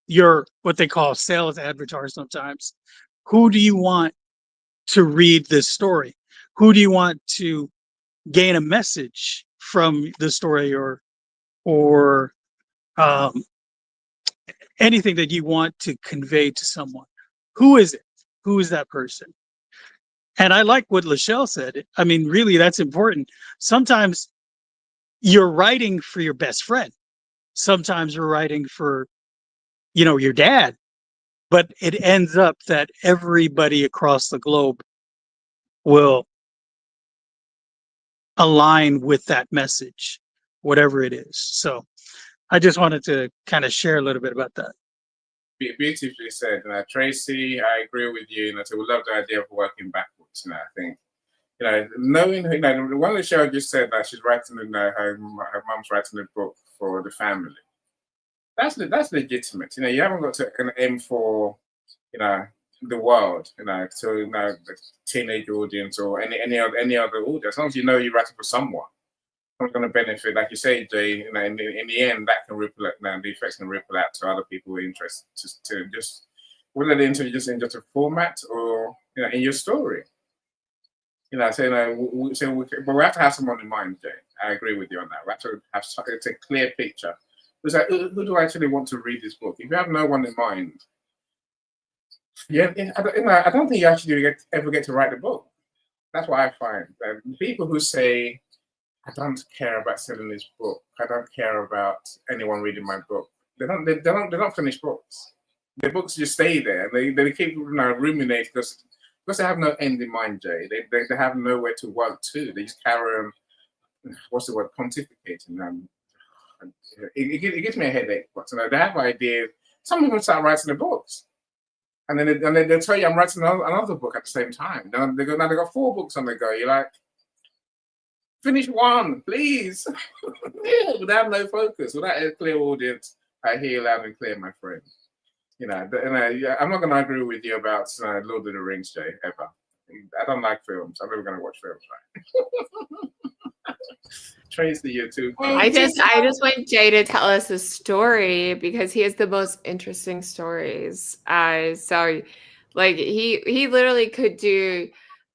your what they call sales avatar sometimes? Who do you want to read this story? Who do you want to gain a message from the story or um, anything that you want to convey to someone? Who is it? Who is that person? And I like what Lachelle said. I mean, really, that's important. Sometimes you're writing for your best friend. Sometimes you're writing for, your dad. But it ends up that everybody across the globe will align with that message, whatever it is. So I just wanted to kind of share a little bit about that. Beautifully said. Tracy, I agree with you. So we love the idea of working backwards. I think, knowing, one of the show just said that she's writing, her mom's writing a book for the family. That's legitimate. You haven't got to aim for, the world, so the teenage audience or any other audience. As long as you're writing for someone. Someone's going to benefit, like you say, Jay. In the end, that can ripple out. The effects can ripple out to other people who are interested to just whether they're into just in just a format or in your story. But we have to have someone in mind, Jay. I agree with you on that. We have to have a clear picture. It's like, who do I actually want to read this book? If you have no one in mind, I don't think you actually ever get to write the book. That's what I find. People who say, I don't care about selling this book. I don't care about anyone reading my book. They don't finish books. The books just stay there. They keep ruminating because they have no end in mind, Jay. They have nowhere to work to. They just carry on. What's the word? Pontificating. It gives me a headache. But they have ideas. Some people start writing the books, and then they tell you I'm writing another book at the same time. Now they got 4 books on the go. You're like, Finish one, please. Yeah, without no focus, without a clear audience, I hear loud and clear, my friend. Yeah, I'm not going to agree with you about Lord of the Rings, Jay, ever. I don't like films. I'm never going to watch films, right? Tracy, you're too funny. I just want Jay to tell us a story because he has the most interesting stories. So like he literally could do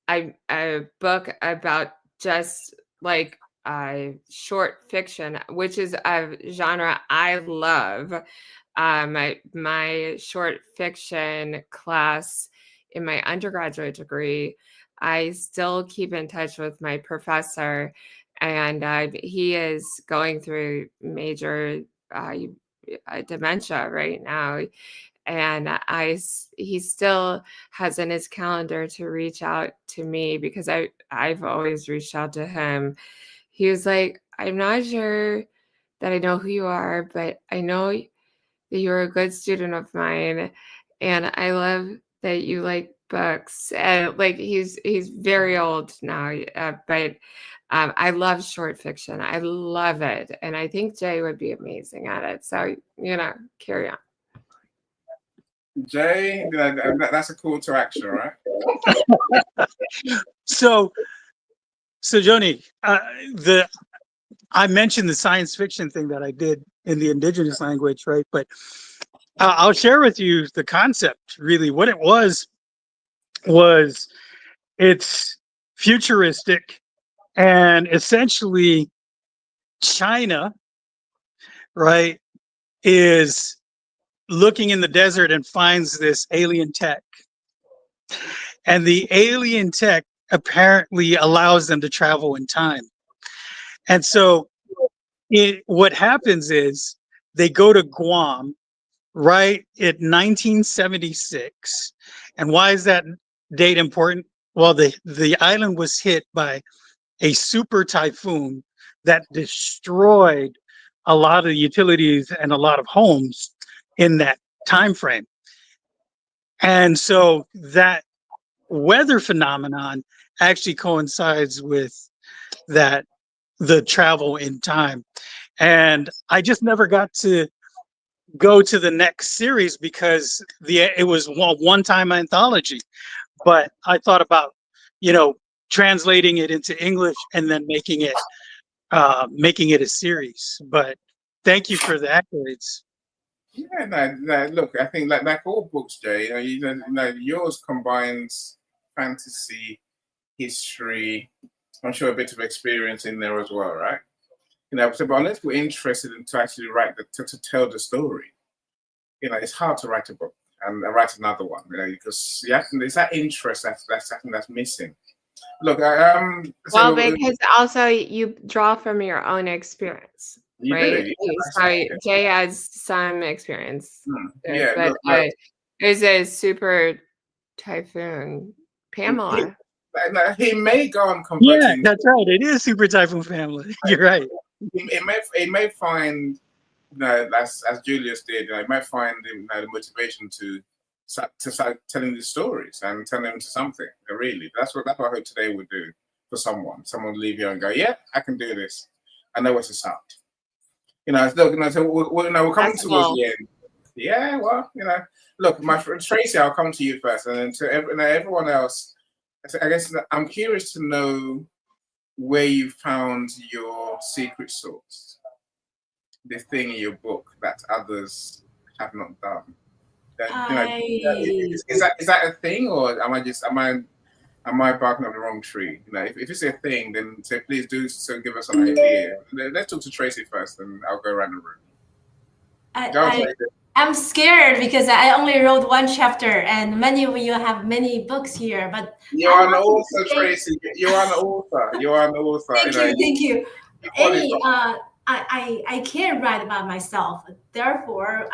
a book about just like short fiction, which is a genre I love. My short fiction class in my undergraduate degree, I still keep in touch with my professor, and he is going through major dementia right now, and he still has in his calendar to reach out to me because I've always reached out to him. He was like, I'm not sure that I know who you are, but I know that you're a good student of mine, and I love that you like books. And like he's very old now, but I love short fiction. I love it, and I think Jay would be amazing at it. So carry on. Jay, that's a call to action, right? So Joni, I mentioned the science fiction thing that I did in the indigenous language, right? But I'll share with you the concept. Really, what it was it's futuristic, and essentially China, right, is looking in the desert and finds this alien tech, and the alien tech apparently allows them to travel in time. And so what happens is they go to Guam right in 1976. And why is that date important? Well, the island was hit by a super typhoon that destroyed a lot of utilities and a lot of homes in that time frame. And so that weather phenomenon actually coincides with that the travel in time. And I just never got to go to the next series because it was a one-time anthology. But I thought about, translating it into English and then making it a series. But thank you for the accolades. Yeah, no, look, I think like all books, Jay, yours combines fantasy, history, I'm sure a bit of experience in there as well, right? So, but unless we're interested in to actually write to tell the story, it's hard to write a book and write another one, because there's that interest that's missing. Look, well, because also you draw from your own experience, right? So Jay has some experience, yeah, but look, there's a super typhoon, Pamela. He may go on converting. Yeah, that's right. It is Super Typhoon Family. You're right. It may find, as Julius did, it might find the motivation to start telling these stories and turn them into something. Really, that's what I hope today would do for someone. Someone leave here and go, yeah, I can do this. I know where to start. So we're coming towards the end. Yeah, well, look, my friend Tracy, I'll come to you first, and then to everyone else. I guess I'm curious to know where you found your secret sauce, the thing in your book that others have not done. Is that a thing, or am I barking up the wrong tree? If it's a thing, then please do so. Give us an idea. Let's talk to Tracy first, and I'll go around the room. I'm scared because I only wrote one chapter, and many of you have many books here. But you are an author, Tracy. You are an author. You are an author. Thank you. I can't write about myself. Therefore,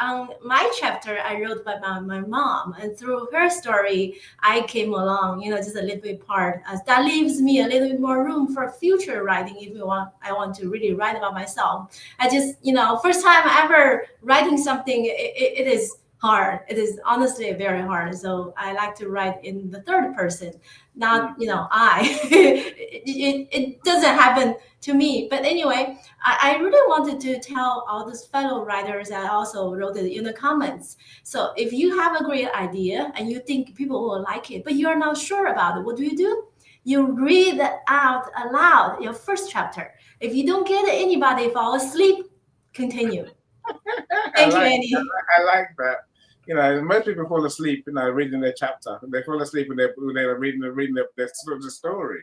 my chapter I wrote about my mom, and through her story, I came along. Just a little bit part. That leaves me a little bit more room for future writing. If I want to really write about myself. I just, first time ever writing something. It is hard. It is honestly very hard. So I like to write in the third person, not I. It doesn't happen to me. But anyway, I really wanted to tell all these fellow writers. I also wrote it in the comments. So if you have a great idea and you think people will like it, but you are not sure about it, what do? You read out aloud your first chapter. If you don't get it, anybody fall asleep, continue. Thank you, Annie. I like that. You know, most people fall asleep, you know, reading their chapter. They fall asleep when they're reading the story.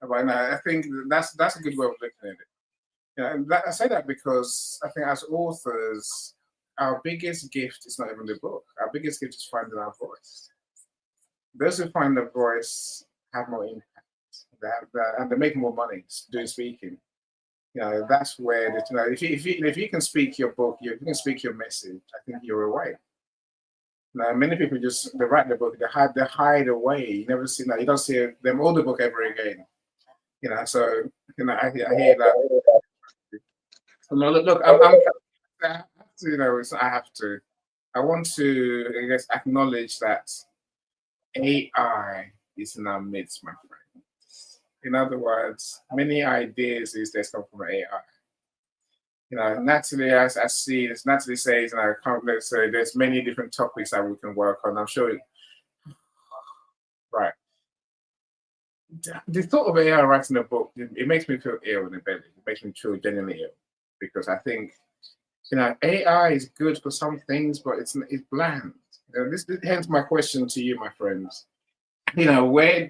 But no, I think that's a good way of looking at it. You know, and I say that because I think as authors, our biggest gift is not even the book. Our biggest gift is finding our voice. Those who find their voice have more impact. And they make more money doing speaking. You know, that's where you know, if you can speak your book, if you can speak your message, I think you're away. Now, many people they write the book, they hide away. You never see that. You don't see them hold the book ever again. You know, so you know, I hear that. No, look, I have to, you know, I have to. I want to, I guess, acknowledge that AI is in our midst, my friend. In other words, many ideas these days come from AI. You know, Natalie, as I see, as Natalie says, you know, let's say there's many different topics that we can work on. I'm sure, right. The thought of AI writing a book, it makes me feel ill in the belly. It makes me feel genuinely ill because I think, you know, AI is good for some things, but it's bland. You know, this hence my question to you, my friends. You know, where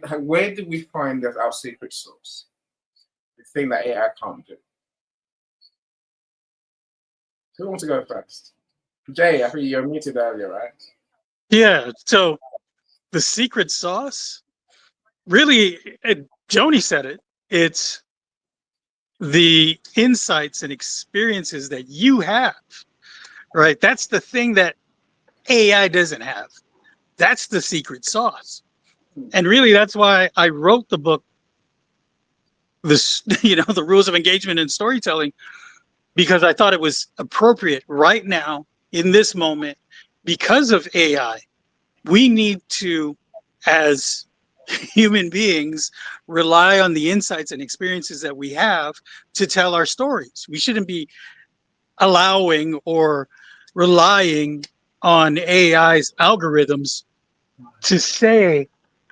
do we find that our secret sauce? The thing that AI can't do. Who wants to go first? Jay, I think you're muted earlier, right? Yeah. So the secret sauce, really, Joni said it. It's the insights and experiences that you have, right? That's the thing that AI doesn't have. That's the secret sauce. And really, that's why I wrote the book, this, you know, the rules of engagement and storytelling, because I thought it was appropriate right now in this moment because of AI. We need to, as human beings, rely on the insights and experiences that we have to tell our stories. We shouldn't be allowing or relying on AI's algorithms to say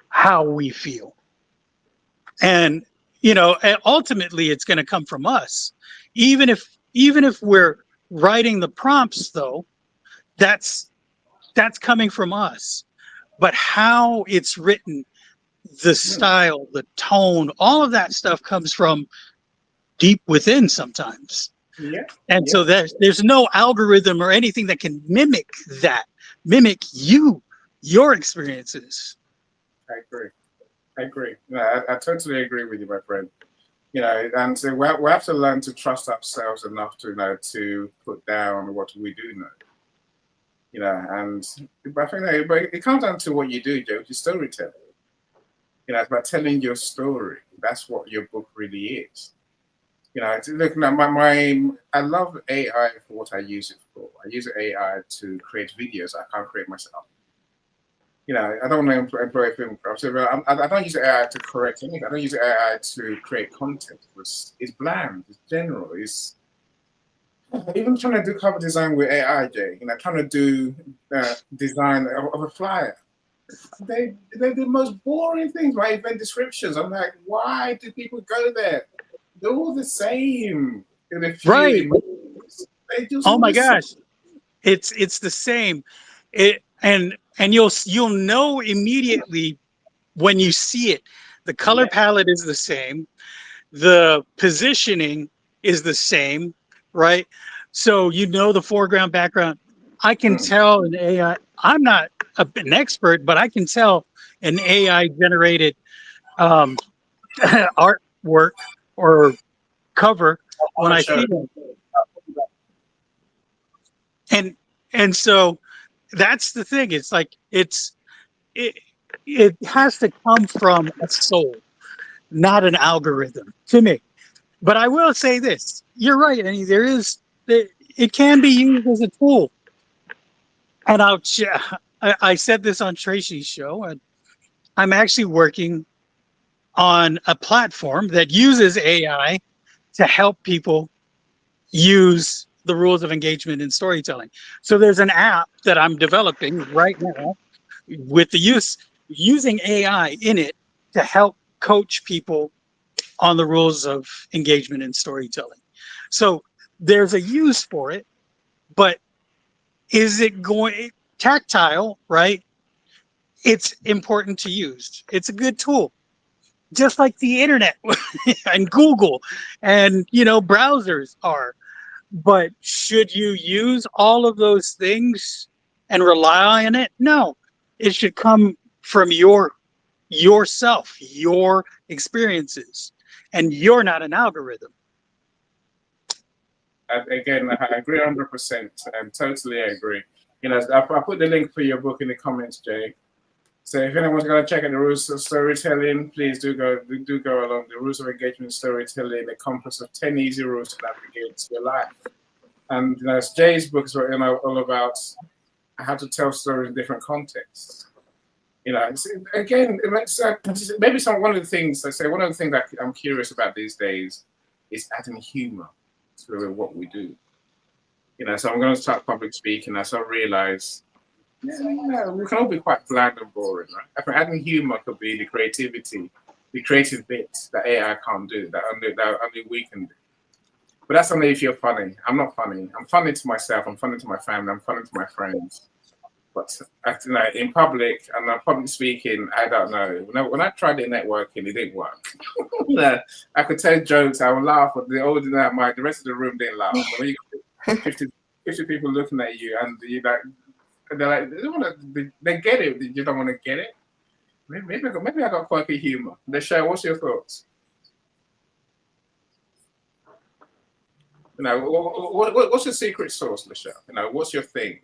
how we feel. And you know, ultimately it's going to come from us. Even if we're writing the prompts though, that's coming from us. But how it's written, the style, the tone, all of that stuff comes from deep within sometimes. Yeah. And Yeah. so there's no algorithm or anything that can mimic that, mimic your experiences. I agree. I agree. No, I totally agree with you, my friend. You know, and so we have to learn to trust ourselves enough to, you know, to put down what we do know. You know, and but I think but it comes down to what you do, Joe, which is storytelling. You know, it's about telling your story. That's what your book really is. You know, look, now I love AI for what I use it for. I use AI to create videos I can't create myself. You know, I don't want to employ a film craft. So I don't use AI to correct anything. I don't use AI to create content. It's bland. It's general. It's even trying to do cover design with AI, Jay. You know, trying to do design of a flyer. They're the most boring things, right? Event descriptions. I'm like, why do people go there? They're all the same. In a few Right. images. They just Oh all my the same. gosh. It's the same. And you'll know immediately when you see it. The color Yeah. palette is the same. The positioning is the same, right? So you know the foreground, background. I can tell an AI. I'm not an expert, but I can tell an AI generated um, artwork or cover On when a I show. see it. And so that's the thing. It's like it it has to come from a soul, not an algorithm to me. But I will say this: you're right, Annie. It can be used as a tool. And I said this on Tracy's show, and I'm actually working on a platform that uses AI to help people use the rules of engagement in storytelling. So there's an app that I'm developing right now with the using AI in it to help coach people on the rules of engagement in storytelling. So there's a use for it, but is it going tactile, right? It's important to use. It's a good tool, just like the internet and Google and browsers are. But should you use all of those things and rely on it? No. It should come from yourself, your experiences. And you're not an algorithm. Again, I agree 100%. I totally agree. I put the link for your book in the comments, Jay. So if anyone's going to check out the rules of storytelling, please do go along. The rules of engagement storytelling, the compass of 10 easy rules to navigate your life. And Jay's book is all about how to tell stories in different contexts. Again, maybe one of the things that I'm curious about these days is adding humor to what we do. So I'm going to start public speaking. I realize, we can all be quite bland and boring, right? I think adding humor could be the creativity, the creative bits that AI can't do, that only we can do. But that's only if you're funny. I'm not funny. I'm funny to myself. I'm funny to my family. I'm funny to my friends. But in public and public speaking, I don't know. When I tried it networking, it didn't work. I could tell jokes, I would laugh, but the rest of the room didn't laugh. But when you got 50 people looking at you, and they're like, they get it. You don't want to get it. Maybe I got quirky humor. Lachelle, what's your thoughts? What's your secret sauce, Lachelle? What's your thing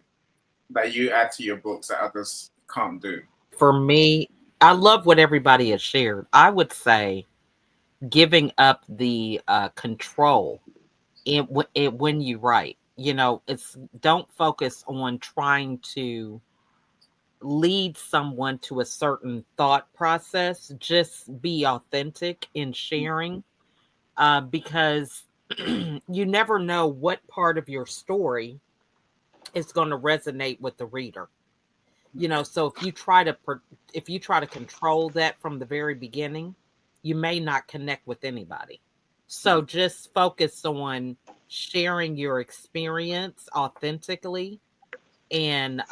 that you add to your books that others can't do? For me, I love what everybody has shared. I would say giving up the control when you write. It's don't focus on trying to lead someone to a certain thought process. Just be authentic in sharing, because you never know what part of your story is going to resonate with the reader. So if you try to control that from the very beginning, you may not connect with anybody. So just focus on sharing your experience authentically, and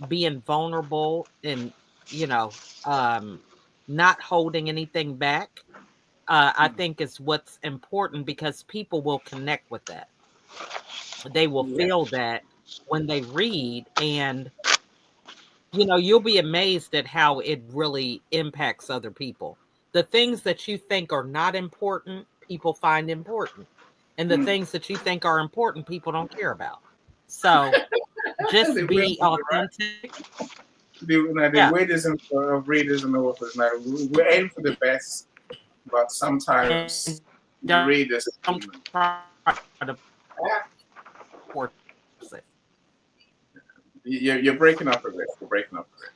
being vulnerable, and you know not holding anything back. I think is what's important, because people will connect with that. They will Yeah. feel that when they read, and you'll be amazed at how it really impacts other people. The things that you think are not important, people find important. And the things that you think are important, people don't care about. So just be authentic. The Yeah. weirdest of readers and authors. Now we aim for the best, but sometimes And the readers. don't try to force it. You're breaking up a bit. You're breaking up a bit.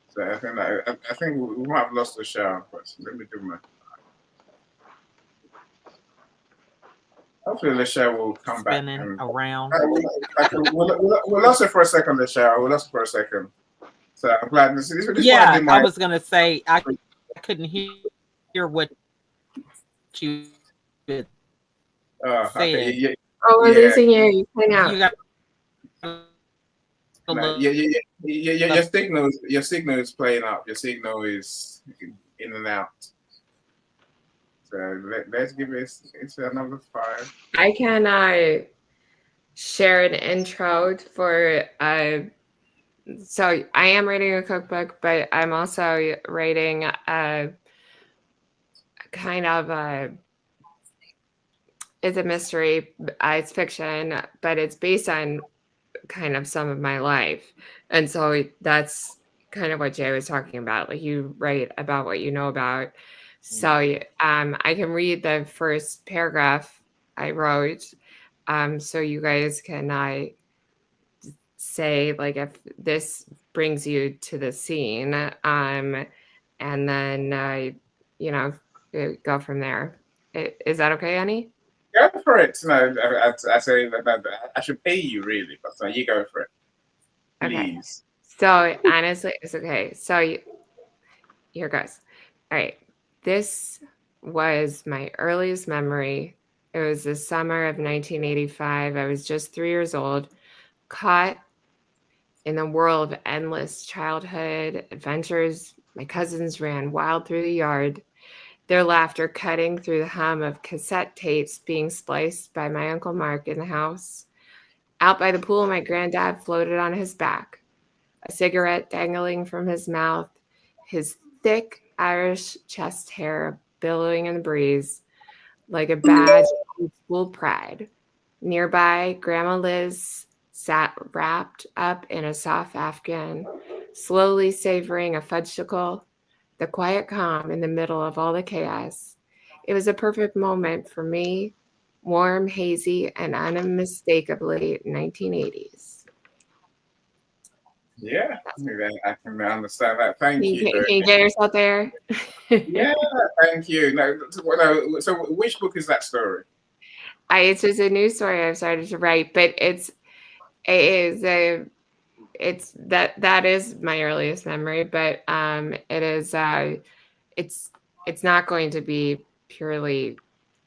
So I think we might have lost the show, but let me do my. Hopefully, the show will come back. Spinning And around. we lost it for a second. The show we lost it for a second. So I'm glad this is why I Yeah, did I my. was gonna say I couldn't hear what you had Okay, said. Oh, we're yeah. losing you. You point out. You got a No, little, your signal is playing up. Your signal is in and out. So let's give it it's another 5. I can share an intro for so I am writing a cookbook, but I'm also writing a kind of it's a mystery, it's fiction, but it's based on kind of some of my life. And so that's kind of what Jay was talking about. Like, you write about what you know about. So I can read the first paragraph I wrote, so you guys can say like if this brings you to the scene, and then go from there. Is that okay, Annie? Go for it. No, I say that I should pay you really, but you go for it, Okay. please. So honestly, it's okay. So here goes. All right. This was my earliest memory. It was the summer of 1985. I was just 3 years old, caught in the whirl of endless childhood adventures. My cousins ran wild through the yard, their laughter cutting through the hum of cassette tapes being spliced by my Uncle Mark in the house. Out by the pool, my granddad floated on his back, a cigarette dangling from his mouth, his thick Irish chest hair billowing in the breeze like a badge of school pride. Nearby, Grandma Liz sat wrapped up in a soft afghan, slowly savoring a fudgesicle, the quiet calm in the middle of all the chaos. It was a perfect moment for me, warm, hazy, and unmistakably 1980s. Yeah, I can understand that. Thank you. Can you get yourself there? Yeah, thank you. So which book is that story? It's just a news story I've started to write, but that is my earliest memory, but it's not going to be purely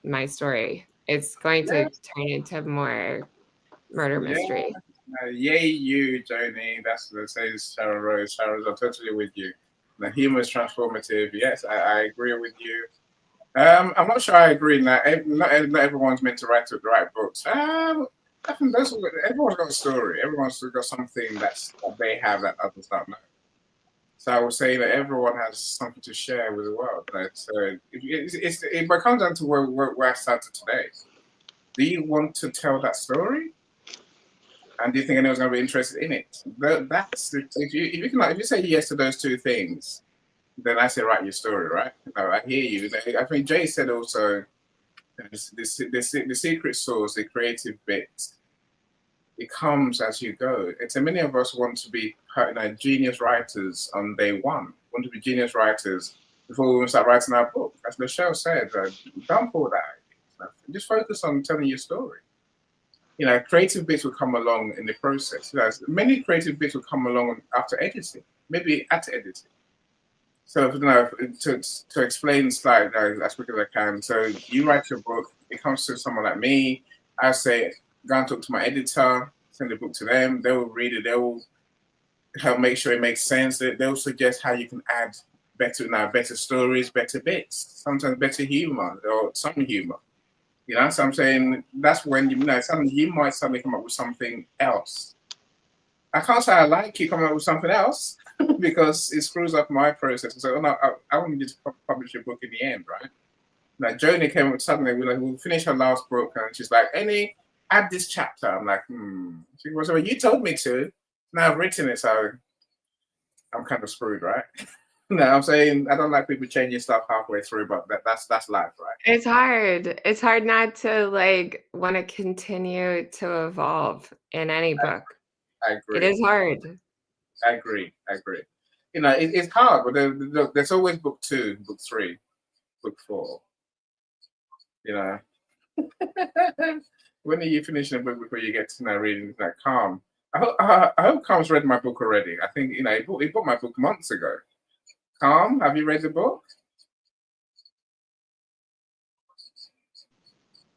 my story. It's going to turn into more murder mystery. Yay, you, Joni. That's what says Sharon Rose. Sharon's, I'm totally with you. The humor is transformative. Yes, I agree with you. I'm not sure I agree in that not everyone's meant to write books. I think everyone's got a story. Everyone's got something that they have that others don't know. So I would say that everyone has something to share with the world. Right? So it comes down to where I started today. Do you want to tell that story? And do you think anyone's going to be interested in it? If you say yes to those two things, then I say write your story, right? No, I hear you. I think Jay said also the secret sauce, the creative bit, it comes as you go. It's many of us want to be genius writers on day one. Want to be genius writers before we start writing our book. As Michelle said, don't pull that. Just focus on telling your story. Creative bits will come along in the process. Many creative bits will come along after editing, maybe at editing. So, to explain slide as quick as I can. So, you write your book, it comes to someone like me. I say, go and talk to my editor, send the book to them. They will read it. They will help make sure it makes sense. They'll suggest how you can add better stories, better bits, sometimes better humor or some humor. So I'm saying that's when you might suddenly come up with something else. I can't say I like you coming up with something else because it screws up my process. So no, I want you to publish your book in the end, right? Like Joni came up suddenly, we'll finish her last book, and she's like, add this chapter. I'm like, She goes, well, you told me to. Now I've written it, so I'm kind of screwed, right? No, I'm saying I don't like people changing stuff halfway through, but that's life, right? It's hard. It's hard not to want to continue to evolve in any book. I agree. It is hard. I agree. It's hard, but there's always book 2, book 3, book 4. When are you finishing a book before you get to reading that Calm? I hope Calm's read my book already. I think he bought my book months ago. Calm, have you read the book?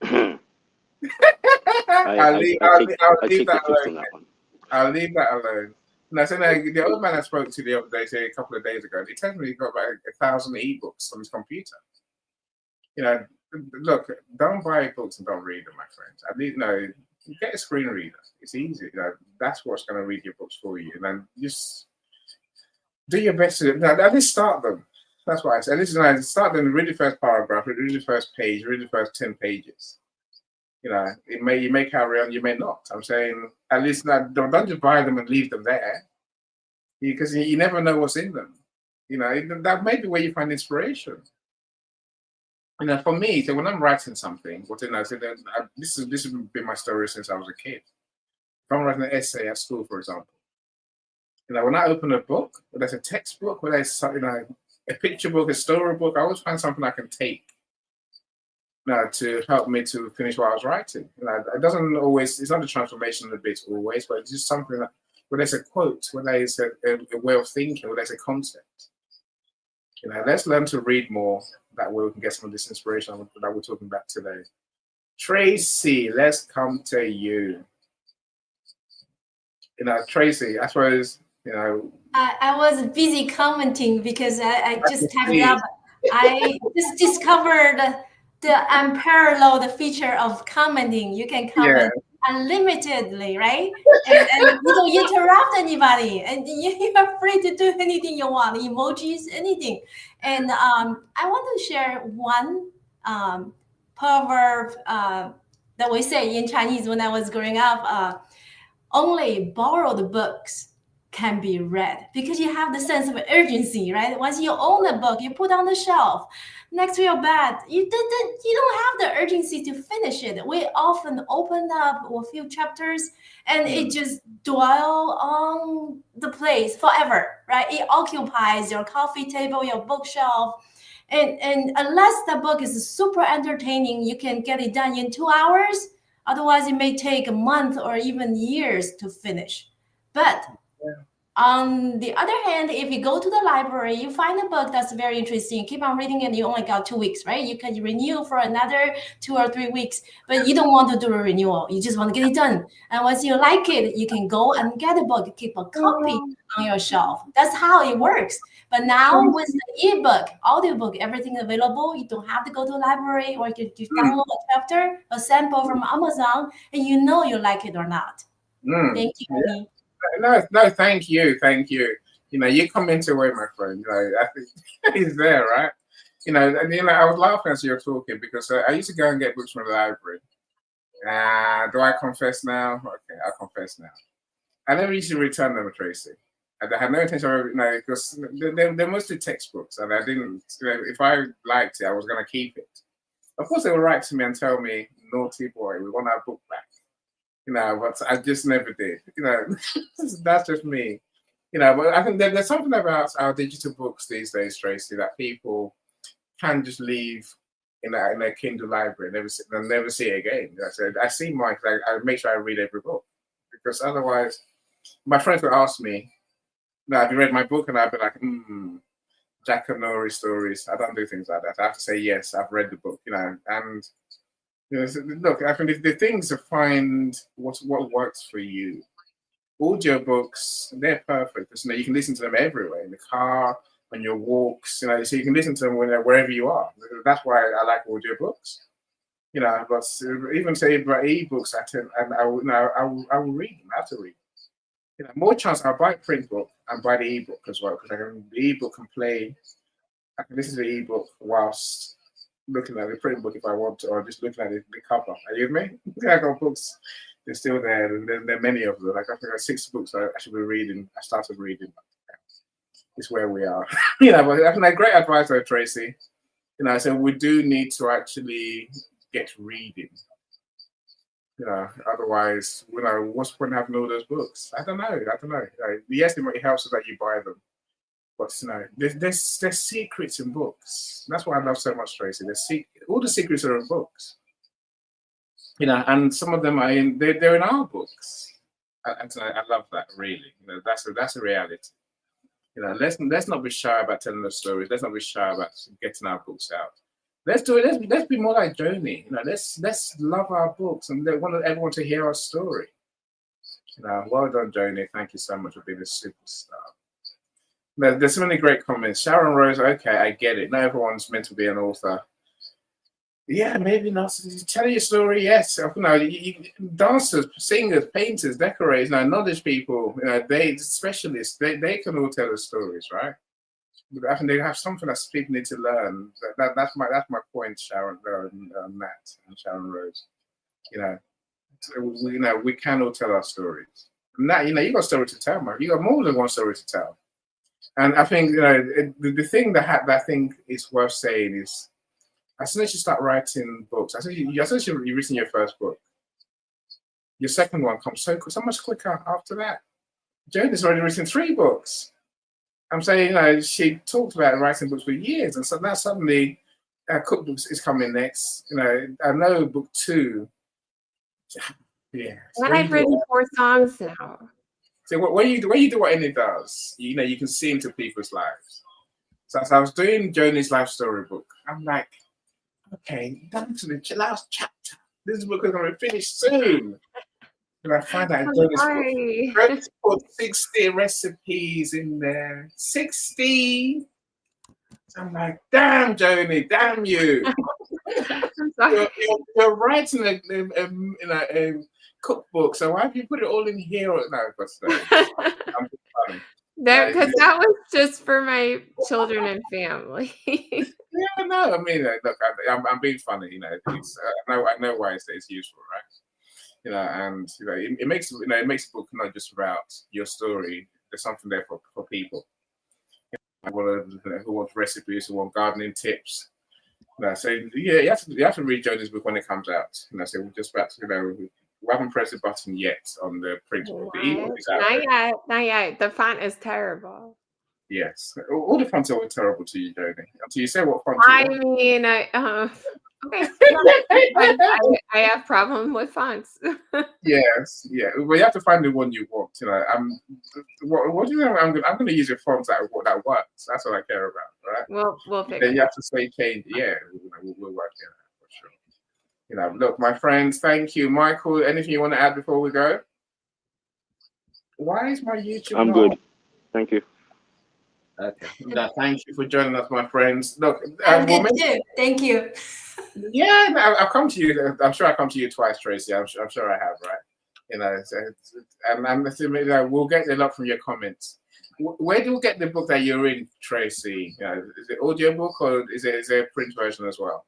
I'll leave that alone. I'll leave that alone. No, so the old man I spoke to the other day, say a couple of days ago, he tells me he's got about 1,000 ebooks on his computer. Look, don't buy books and don't read them, my friends. Get a screen reader. It's easy. That's what's going to read your books for you. And then just do your best to at least start them. That's what I said. At least start them, read the first paragraph, read the first page, read the first 10 pages. You may carry on, you may not. I'm saying at least don't just buy them and leave them there, because you never know what's in them. That may be where you find inspiration. For me, so when I'm writing something, this has been my story since I was a kid. If I'm writing an essay at school, for example, when I open a book, whether it's a textbook, whether it's a picture book, a storybook, I always find something I can take to help me to finish what I was writing. It doesn't always, it's not a transformation of bit always, but it's just something that, whether it's a quote, whether it's a way of thinking, whether it's a concept. Let's learn to read more. That way we can get some of this inspiration that we're talking about today. Tracy, let's come to you. Tracy, I suppose, I was busy commenting because I just typed it up. I just discovered the unparalleled feature of commenting. You can comment unlimitedly, right? And you don't interrupt anybody, and you're free to do anything you want, emojis, anything. And I want to share one proverb that we say in Chinese when I was growing up. Only borrowed books can be read, because you have the sense of urgency, right? Once you own the book, you put on the shelf next to your bed, you don't have the urgency to finish it. We often open up a few chapters and it just dwell on the place forever, right? It occupies your coffee table, your bookshelf. And unless the book is super entertaining, you can get it done in 2 hours. Otherwise, it may take a month or even years to finish. But on the other hand, if you go to the library, you find a book that's very interesting, keep on reading it, you only got 2 weeks, right? You can renew for another 2 or 3 weeks, but you don't want to do a renewal. You just want to get it done. And once you like it, you can go and get a book, keep a copy on your shelf. That's how it works. But now with the ebook, audiobook, everything available, you don't have to go to a library, or you download a chapter, a sample from Amazon, and you know you like it or not. Thank you. No, thank you. You come into way, my friend. I think he's there, right? And I was laughing as you were talking, because I used to go and get books from the library. Do I confess now? Okay, I'll confess now. I never used to return them, Tracy. I had no intention of, because they're mostly textbooks, and I didn't. If I liked it, I was going to keep it. Of course, they would write to me and tell me, "Naughty boy, we want our book back." But I just never did. That's just me. But I think there's something about our digital books these days, Tracy, that people can just leave in a Kindle library and never see it again. I see mine. I make sure I read every book, because otherwise, my friends would ask me, have you read my book? And I'd be like, Jack and Nori stories. I don't do things like that. I have to say, yes, I've read the book, and look, I think the things to find what works for you. Audiobooks, they're perfect. You can listen to them everywhere, in the car, on your walks, so you can listen to them wherever you are. That's why I like audiobooks. But even say about ebooks, I will read them. I have to read. More chance I'll buy a print book and buy the ebook as well, because the ebook can play. I can listen to the ebook whilst looking at the print book if I want to, or just looking at the cover. Are you with me? I got books. They're still there, and there are many of them. Like I think I 6 books I should be reading. I started reading. It's where we are. But I think great advice though, Tracy. So we do need to actually get reading. Otherwise, what's the point of having all those books? I don't know. Yes, it helps us that you buy them, but there's secrets in books. That's what I love so much, Tracy. All the secrets are in books. And some of them they're in our books. And I love that, really. That's a reality. Let's not be shy about telling those stories. Let's not be shy about getting our books out. Let's do it. Let's be more like Joni. Let's love our books and want everyone to hear our story. Well done, Joni. Thank you so much for being a superstar. There's so many great comments. Sharon Rose, okay, I get it. Not everyone's meant to be an author. Yeah, maybe not. Tell your story, yes. Dancers, singers, painters, decorators, knowledge people, they specialists, they can all tell the stories, right? I think they have something that people need to learn. That's my point, Sharon, Matt and Sharon Rose. We can all tell our stories. Now, you got a story to tell, man. You got more than one story to tell. And I think the thing that I think is worth saying is, as soon as you start writing books, as soon as you've written your first book, your second one comes so much quicker after that. Jodie's already written 3 books. I'm saying, she talked about writing books for years, and so now suddenly cookbooks is coming next. I know book 2. Yeah. And I've written 4 songs now. So when you do what Annie does, you can see into people's lives. So as I was doing Joni's life story book, I'm like, okay, down to the last chapter. This book is going to finish soon. And I find out Joni's put 60 recipes in there. 60. So I'm like, damn, Joni, damn you. You're writing a cookbook, so why have you put it all in here? No, but I'm just funny. Because that was just for my children and family. Yeah, no, I mean, look, I'm being funny. It's, I know why it's useful, right? And it makes it makes a book not just about your story. There's something there for people. Who want recipes, who want gardening tips. So yeah, you have to read Joni's book when it comes out. So we're just about to, we haven't pressed the button yet on the print book. The ebook is out. Not yet. The font is terrible. Yes, all the fonts are terrible to you, Joni. Until you say what font you want. mean, okay. I have problem with fonts. Yes, yeah. Well, you have to find the one you want. What do you know? I'm going to use a font that works. That's what I care about, right? We'll figure. Then you have to say change. Yeah, we'll work it out for sure. Look, my friends, thank you, Michael. Anything you want to add before we go? Why is my YouTube? I'm good. Thank you. Okay. Thank you for joining us, my friends. Look, I'm good too. Thank you. Yeah, I've come to you. I'm sure I come to you twice, Tracy. I'm sure I have, right? And we'll get a lot from your comments. Where do we get the book that you're in, Tracy? Is it audio book or is there a print version as well?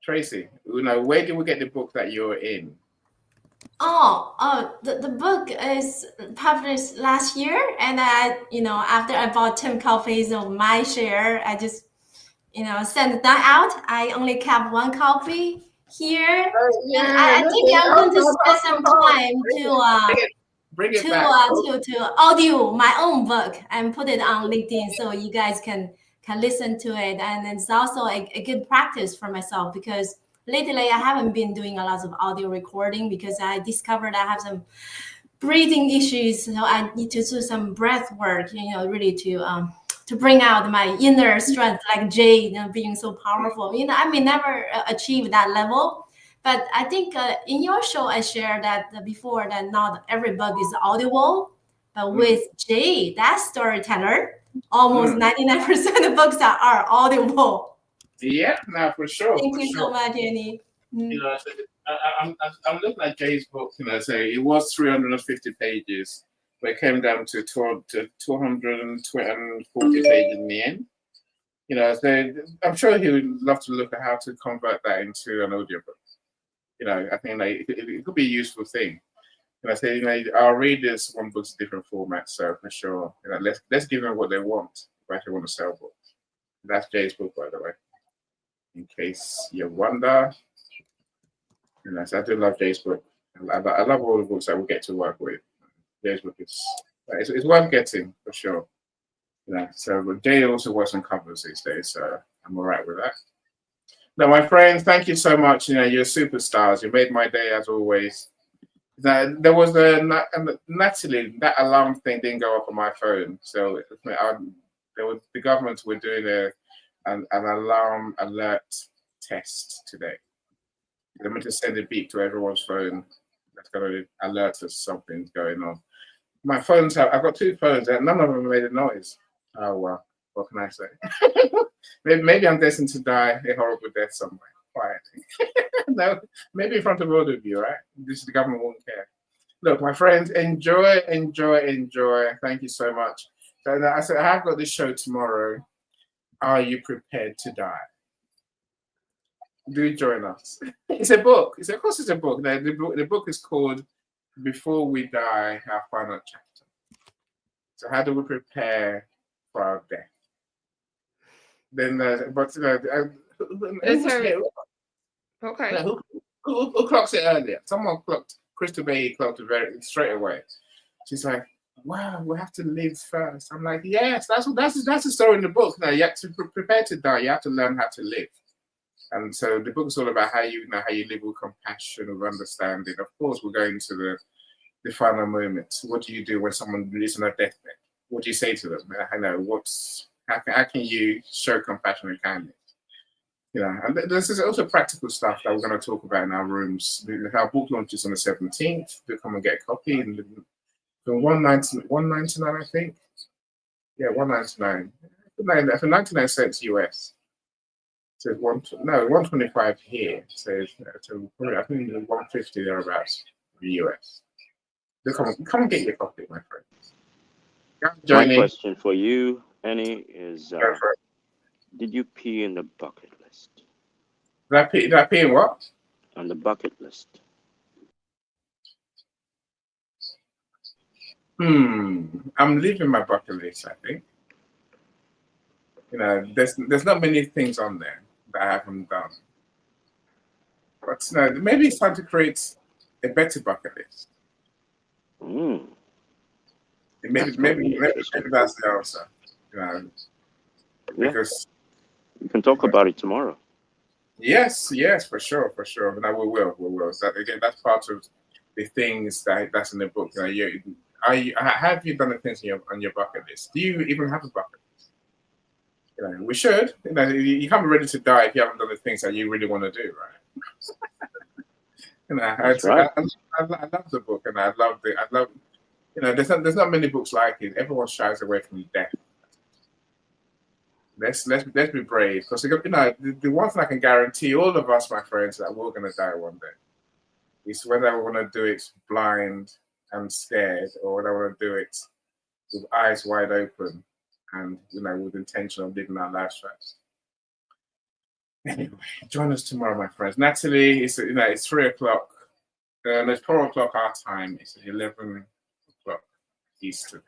Tracy, where do we get the book that you're in? The book is published last year, and after I bought Tim copies of my share, I just sent that out. I only kept 1 copy here, and I think I'm going to spend some time to audio my own book and put it on LinkedIn so you guys can listen to it, and it's also a good practice for myself because lately I haven't been doing a lot of audio recording because I discovered I have some breathing issues, so I need to do some breath work, really to bring out my inner strength, like Jay, being so powerful. I may never achieve that level, but I think in your show I shared that before that not every book is audible, but with Jay, that storyteller, almost 99% of books that are audible. Yeah, no, for sure. Thank you so much, Annie. I'm looking at Jay's book. So it was 350 pages, but it came down to 240 pages in the end. So I'm sure he would love to look at how to convert that into an audiobook. I think it could be a useful thing. Our readers want books in different formats, so for sure, let's give them what they want if I actually want to sell books. That's Jay's book, by the way, in case you wonder. I do love Jay's book. I love all the books that we get to work with. Jay's book is it's worth getting for sure. So Jay also works on covers these days, so I'm all right with that. Now, my friends, thank you so much. You're superstars. You made my day as always. There was naturally that alarm thing didn't go off on my phone, so the government were doing an alarm alert test today. They're meant to send a beep to everyone's phone that's going to alert us something's going on. My phones I've got 2 phones and none of them made a noise. Oh well, what can I say? maybe I'm destined to die a horrible death somewhere, quietly. No, maybe in front of all of you, right? The government won't care. Look, my friends, enjoy. Thank you so much. So I said I have got this show tomorrow. Are you prepared to die? Do join us. It's a book. Of course, it's a book. The book is called Before We Die, Our Final Chapter. So how do we prepare for our death? Then, Okay. Who clocked it earlier? Someone clocked. Crystal Bay clocked it very straight away. She's like, "Wow, we have to live first." I'm like, "Yes, that's the story in the book. Now you have to prepare to die. You have to learn how to live." And so the book is all about how you live with compassion, with understanding. Of course, we're going to the final moments. What do you do when someone is on a deathbed? What do you say to them? I know how can you show compassion and kindness? And this is also practical stuff that we're going to talk about in our rooms. Our book launches on the 17th. Do come and get a copy. And for $1.99, I think. Yeah, $1.99. For 99 cents US. So $125 here. So I think $150 thereabouts in the US. Do come and get your copy, my friend. My question for you, Annie, is did you pee in the bucket list? Did I pee in what? On the bucket list. I'm leaving my bucket list, I think. There's not many things on there that I haven't done. But maybe it's time to create a better bucket list. Maybe that's the answer. Because we can talk about it tomorrow. Yes, for sure. No, we will. That's part of the things that's in the book. Have you done the things on your bucket list? Do you even have a bucket list? We should. You can't be ready to die if you haven't done the things that you really want to do, right? That's right. I love the book, and I love. There's not many books like it. Everyone shies away from death. Let's be brave, because the one thing I can guarantee all of us, my friends, that we're going to die one day. It's whether we want to do it blind and scared, or whether we want to do it with eyes wide open and with intention of living our lives first. Anyway, join us tomorrow, my friends. Natalie, it's 3:00. It's 4:00 our time. It's 11:00 Eastern.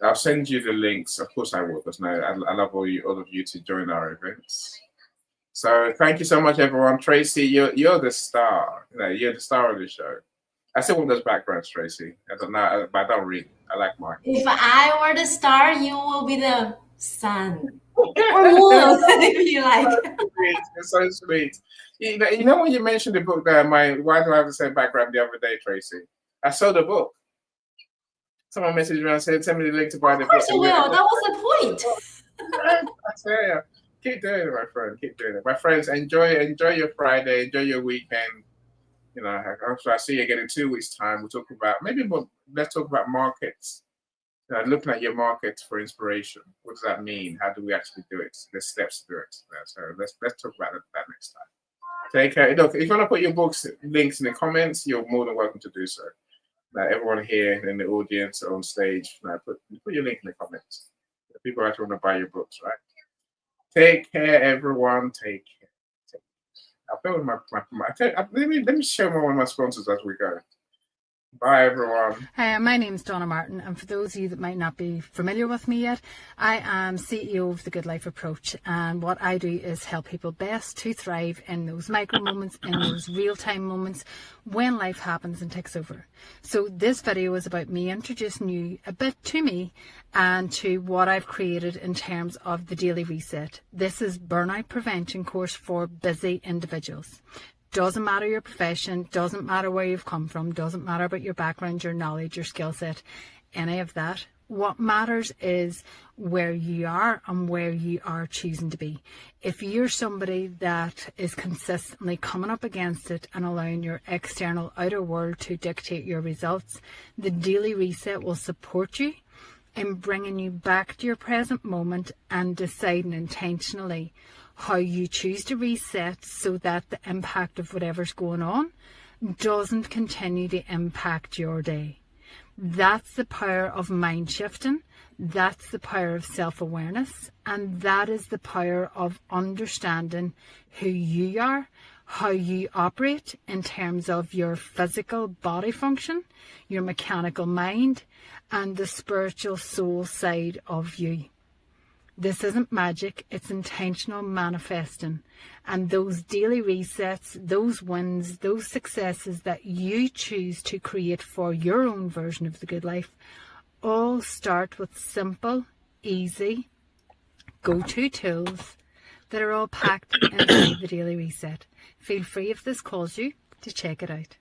I'll send you the links. Of course I will, because I love all of you to join our events. So thank you so much, everyone. Tracy, you're the star. You're the star of the show. I still want those backgrounds, Tracy. I don't know, but I don't read. I like mine. If I were the star, you will be the sun or moon, if you like. It's so sweet. You know when you mentioned the book there, why do I have the same background the other day, Tracy? I saw the book. Someone messaged me and said, "Send me the link to buy the book." Of course you will. That was the point. I tell you, keep doing it, my friend. Keep doing it, my friends. Enjoy your Friday. Enjoy your weekend. I'll see you again in 2 weeks' time. We'll talk about let's talk about markets. Looking at your markets for inspiration. What does that mean? How do we actually do it? There's steps to do it. So let's talk about that next time. Take care. Look, if you want to put your books links in the comments, you're more than welcome to do so. Everyone here in the audience or on stage, put your link in the comments. The people actually want to buy your books, right? Take care, everyone. Take care. I'll go with let me share one of my sponsors as we go. Bye, everyone. Hi, my name is Donna Martin, and for those of you that might not be familiar with me yet, I am CEO of the Good Life Approach, and what I do is help people best to thrive in those micro moments, in those real-time moments when life happens and takes over. So this video is about me introducing you a bit to me and to what I've created in terms of the Daily Reset. This is burnout prevention course for busy individuals. Doesn't matter your profession, doesn't matter where you've come from, doesn't matter about your background, your knowledge, your skill set, any of that. What matters is where you are and where you are choosing to be. If you're somebody that is consistently coming up against it and allowing your external outer world to dictate your results, the Daily Reset will support you in bringing you back to your present moment and deciding intentionally how you choose to reset so that the impact of whatever's going on doesn't continue to impact your day. That's the power of mind shifting. That's the power of self-awareness. And that is the power of understanding who you are, how you operate in terms of your physical body function, your mechanical mind, and the spiritual soul side of you. This isn't magic, it's intentional manifesting. And those daily resets, those wins, those successes that you choose to create for your own version of the good life all start with simple, easy, go-to tools that are all packed inside the daily reset. Feel free, if this calls you, to check it out.